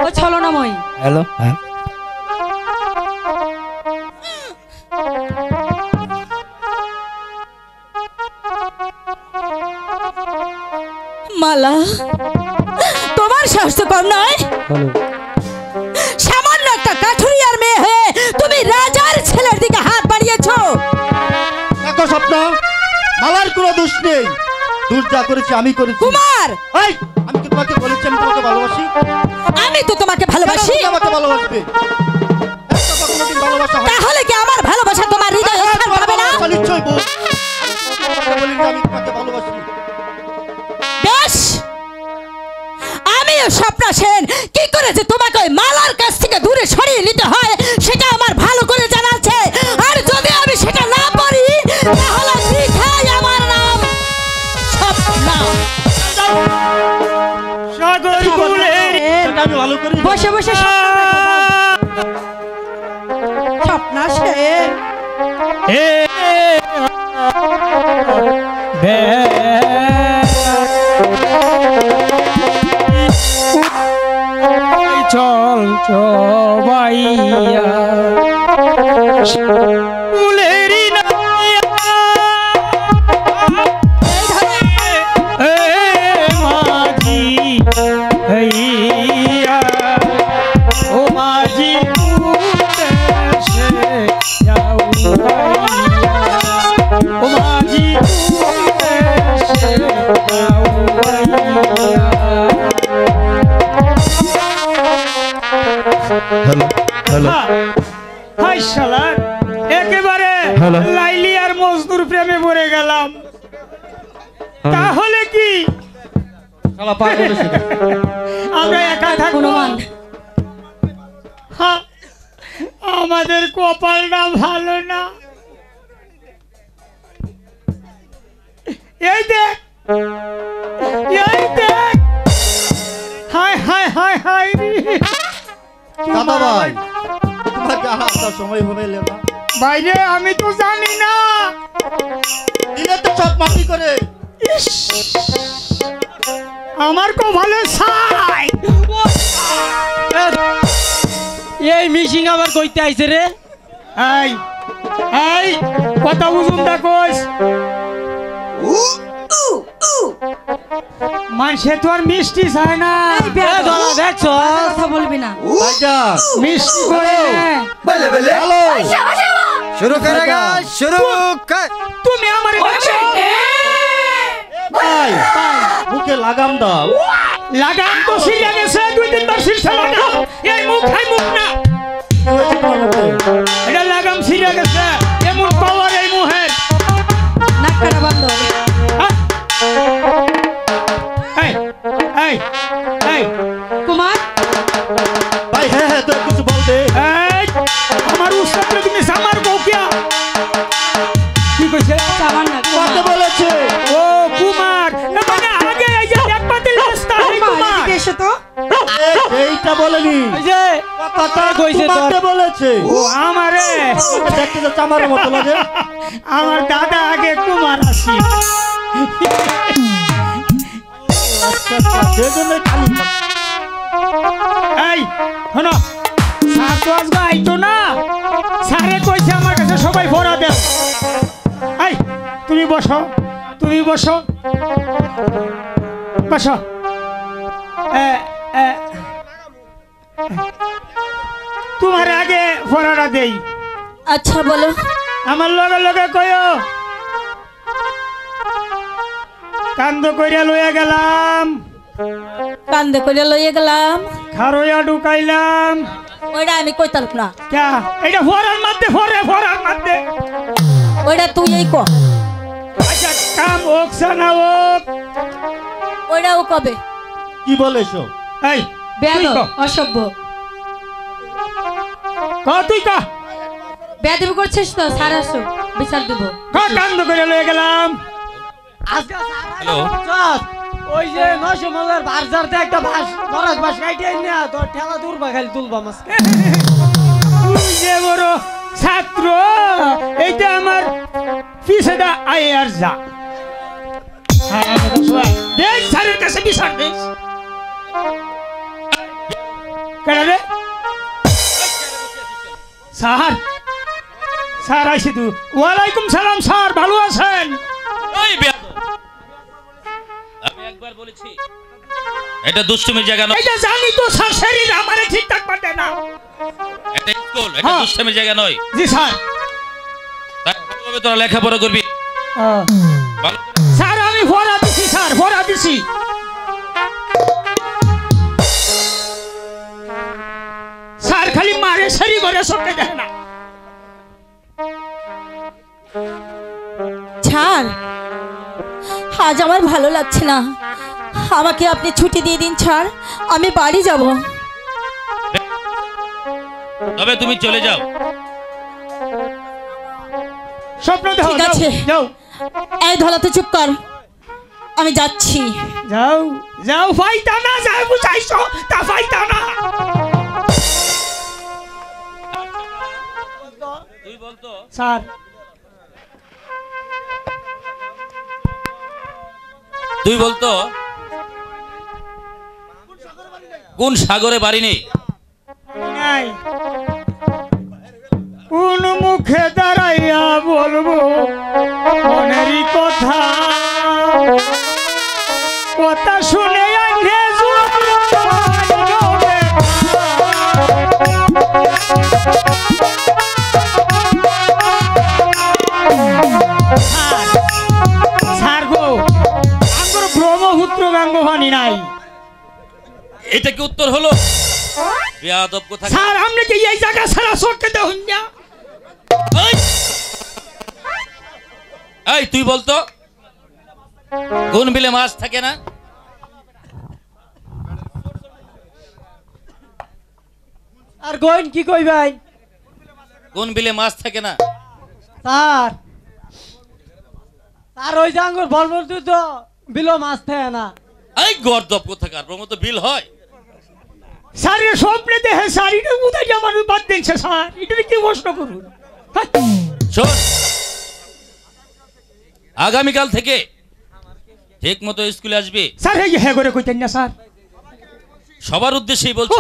ও ছলনাময়ী হ্যালো হ্যাঁ মালা, তোমার সাহস তো কম নয়। সামান্য একটা কাঠুরিয়ার মেয়ে হয়ে তুমি রাজার ছেলের দিকে হাত বাড়িয়েছো। দেখো স্বপ্ন, মালার কোনো দোষ নেই, দোষ যা করেছি আমি করেছি। কুমার, এই আমি কি তোমাকে বলেছি আমি তোমাকে ভালোবাসি? আমি তো তোমাকে ভালোবাসি। কেন তুমি আমাকে ভালোবাসবে? একটা তো কোনোদিন ভালোবাসা হয় তাহলে কি আমার ভালোবাসা তোমার হৃদয়ে স্থান পাবে না? নিশ্চয়ই বউ, আমি তোমাকে বলিনি আমি তোমাকে ভালোবাসি। বেশ, আমিও স্বপ্না সেন কি করে যে তোমাকে ওই মালার কাছ থেকে দূরে সরিয়ে নিতে হয় সেটা আমার ভালো করে জানা আছে। আর যদি আমি সেটা না পারি তাহলে বৃথাই আমার নাম স্বপ্না। সাগর কুলে সেটা আমি ভালো করে বসে বসে স্বপ্না সেন হে বে চল চবাইয়া ফুলেরি মাঝি হইয়া ও মাঝি যাও ও মাঝি হ্যালো হ্যালো হাই শালা, একেবারে হ্যালো। লাইলি আর মজনুর প্রেমে পড়ে গেলাম। তাহলে কি শালা পাগল হয়েছে। আমরা একা থাকবো? হ্যাঁ, আমাদের কপালটা ভালো না। এই দেখ, এই দেখ, হাই হাই হাই হাই দাদা ভাই, তোমাকে আসার সময় হবে লেবা। বাইরে আমি তো জানি না। দিলে তো সব মাটি করে। ইস, আমার কপালে ছাই। এই মিশিং আবার কইতে আইছে রে। এই এই কথা বুঝুন তা কইস। মানুষে তো আর মিষ্টি চায় না। দেখছো কথা বলবি না। ভাইজান, মিষ্টি করে হ্যালো, শুরু করেগা, শুরু কর। তুমি আমার ভাই বুকে লাগাম দাও। লাগাম তো ছিঁড়ে গেছে, 2-3 বার ছিঁড়ছে লাগাম। এই মুখ খাই মুখ না, কি হয়েছে তোমার মুখে? এটা লাগাম ছিঁড়ে গেছে। এমন পাওয়ার এই মুহের। নাক কাটা বন্ধ। এই এই এই কুমার, ভাই হ্যাঁ হ্যাঁ, তুই কিছু বল দে। এই আমার উস্তাদকে তুমি সামার বউকিয়া কি কইছে? সামান না তোমাকে বলেছে। ও কুমার, না মানে আগে এই যে এক পাতিল রাস্তা এই কুমার। এদিকে এসো তো। এইটা বলেনি, এই যে কথা কইছে তোমাকে বলেছে। ও আমারে দেখতে তো চামারের মতো লাগে। আমার দাদা আগে কুমার আসি। আচ্ছা আচ্ছা, সেজন্যই খালি এই শোনো, স্যার তো আজকে আইতো না। স্যারে কইছে আমার কাছে সবাই ভরা দেন। এই তুমি বসো, তুমি বসো, বসো। তোমার আগে ভরাটা দেই। আচ্ছা বলো। আমার লগে লগে কয়ো। কান্দ কইরা লইয়া গেলাম, কান্দে করে লইয়ে গেলাম, খারইয়া ঢুকাইলাম। ওইটা আমি কইতাম না, ক্যা এটা ফরার মধ্যে ফরার মধ্যে। ওইটা তুই এই কো। আচ্ছা কাম হোক না হোক, ওইটাও কবে? কি বলেছো? এই বেয়াদ, তুই ক। অসভ্য। তুই ক। বেয়াদবি করছিস তো, স্যার আসো, বিচার দেব। কান্দ করে লইয়া গেলাম। আজকে হ্যালো ওই যে 900 মালের বাজারতে একটা বাস বরাস বাস কাইটে না তোর ঠেলা দূরবা খালি তুলবা মাছ। তুই যে বড় ছাত্র, এইটা আমার পিছে দা আয় আর যা। দেখ স্যারের কাছে বিচার দেখ। কেন রে স্যার স্যার আইসি তু ওয়ালাইকুম সালাম স্যার ভালো আছেন এই বেয়াদব আমি একবার বলেছি এটা দুষ্টুমির জায়গা নয় এটা জানি তো স্যার শরীর আমারে ঠিকঠাক পারে না এটা স্কুল এটা দুষ্টুমির জায়গা নয় জি স্যার তাই ভালোভাবে তোরা লেখাপড়া করবি ভালো স্যার আমি ভরা দিছি স্যার ভরা দিছি স্যার খালি মারে সারি করে সবকে দেয় না ছাড়, আজ আমার ভালো লাগছে না, আমাকে আপনি ছুটি দিয়ে দিন ছাড়, আমি বাড়ি যাব। তবে তুমি চলে যাও। স্বপ্ন দেখো ঠিক আছে যাও এই ধলা তো চুপ কর, আমি যাচ্ছি। যাও যাও ফাইতা না যাও বুঝাইছো তা ফাইতা না তুই বলতো স্যার তুই বলতো কোন সাগরে বাড়ি নেই নাই কোন মুখে দাঁড়াইয়া বলবো মনেরই কথা কথা শুনে আইলে স্যার গো আমার ব্রহ্মপুত্র গাঙ্গোপানি নাই এটা কি উত্তর হলো বেয়াদব কথা স্যার আপনি কি এই জায়গা সারা সরকে দেন না এই তুই বলতো কোন বিলে মাছ থাকে না আর গোয়েন কি কই ভাই কোন বিলে মাছ থাকে না স্যার স্যার ওই জাঙ্গর বলবো তো বিলো মাছ থাকে না এই গর্দব কোথাকার ব্রহ্মপুত্র বিল হয় স্যার এর স্বপ্নে দেহে স্যার এটা উদয় আমার বাদ দিনছে স্যার এটা কি প্রশ্ন করুন শোন আগামীকাল থেকে ঠিক মতো স্কুলে আসবে স্যার এই হ্যাঁ করে কইতেন না স্যার সবার উদ্দেশ্যেই বলছি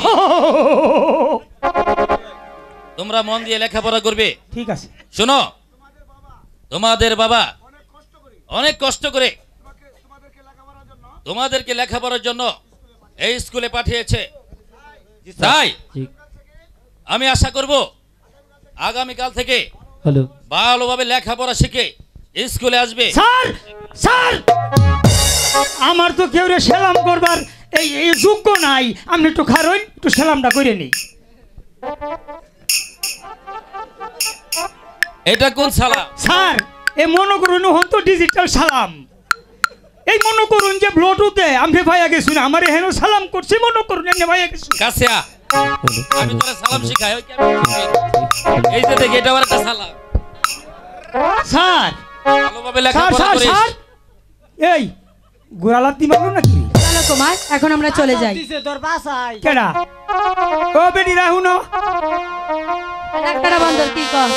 তোমরা মন দিয়ে লেখাপড়া করবে ঠিক আছে শোনো তোমাদের বাবা অনেক কষ্ট করে তোমাদেরকে লেখাপড়ার জন্য এই স্কুলে পাঠিয়েছে তাই আমি আশা করব আগামীকাল থেকে হ্যালো ভালোভাবে লেখাপড়া শিখে স্কুলে আসবে স্যার স্যার আমার তো কেউ রে সেলাম করবার এই এই যোগ্য নাই আপনি একটু খারুন একটু সেলামটা করে নেই এটা কোন সালাম স্যার এই মনে করুন হন তো ডিজিটাল সালাম এই মনে করুন যে ব্লুটুথে আমি ভাইয়া গেছি না আমার হেন সালাম করছি মনে করুন এনে ভাইয়া গেছি কাছে আ আমি তোরা সালাম শিখাই ওই এই যে দেখে এটা একটা সালাম স্যার ভালোভাবে লেখাপড়া করিস স্যার এই গোড়ালাতি মারলো নাকি চলো কুমার এখন আমরা চলে যাই দিছে তোর বাসায় কেডা ও বেটি রাহুনো নাকটা বন্ধ কি কর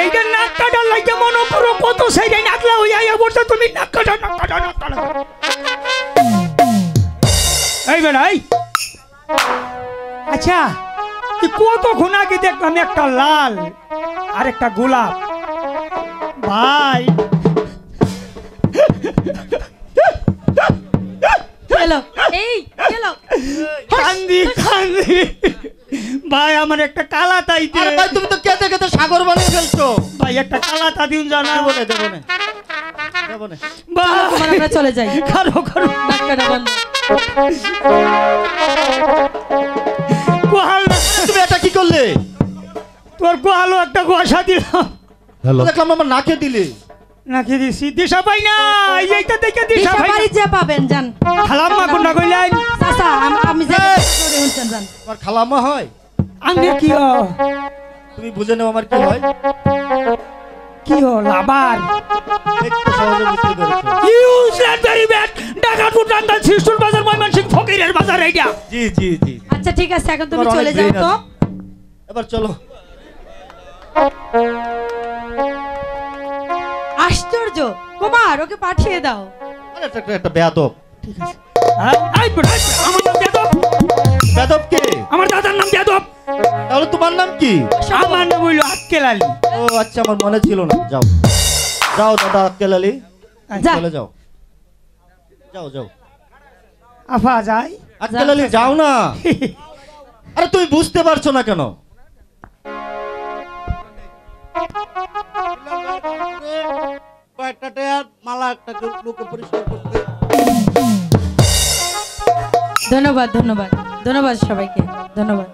এইটা নাক কাটা লাগে মনে করো কত সাইডে নাকলা হইয়া আইয়া বলছো তুমি নাক কাটা এই বেড়াই আচ্ছা তুই কতক্ষণ আগে দেখলাম একটা লাল আর একটা গোলাপ ভাই চলো এই চলো কান্দি কান্দি ভাই আমার একটা কালা তাইতে আরে ভাই তুমি তো কেটে কেটে সাগর বানিয়ে ফেলছো ভাই একটা কালা তা দিন জানা দেবনে দেবনে দেবনে ভাই আমরা চলে যাই খারো খারো নাকটা বন্ধ কোহাল তুমি এটা কি করলে তোর কোহালো একটা গোসা দিলাম দেখলাম আমার নাকে দিলে নাকি দিছি দিশা পাই না এইটা দেখে দিশা দিশা পাই বাড়ি যা পাবেন জান খালাম মা কোনটা কইলেন চাচা আমি যে করে উঠছেন জান আমার খালাম্মা হয় আঙ্গে কি ও তুমি বুঝে নাও আমার কি হয় কি ও লাভার একটু সহজে বুঝতে পেরেছো ইউজলেস ভেরি ব্যাড ঢাকা টুটান্ডা সিস্টুর বাজার ময়মনসিংহ ফকিরের বাজার এইটা জি জি জি আচ্ছা ঠিক আছে এখন তুমি তোমার চলে অনেক যাও brain তো আছে। এবার চলো আশ্চর্য কুমার ওকে পাঠিয়ে দাও আরে একটা বেয়াদব ঠিক আছে আই বড় আমার নাম দেব বেদব কে? আমার দাদার নাম যাদব। তাহলে তোমার নাম কি? আমার নাম হইল আক্কেল আলী। ও আচ্ছা, আমার মনে ছিল না। যাও যাও দাদা আক্কেল আলী, চলে যাও। যাও যাও আফা যাই। আক্কেল আলী যাও না। আরে তুমি বুঝতে পারছো না কেন? ধন্যবাদ ধন্যবাদ ধন্যবাদ সবাইকে, ধন্যবাদ।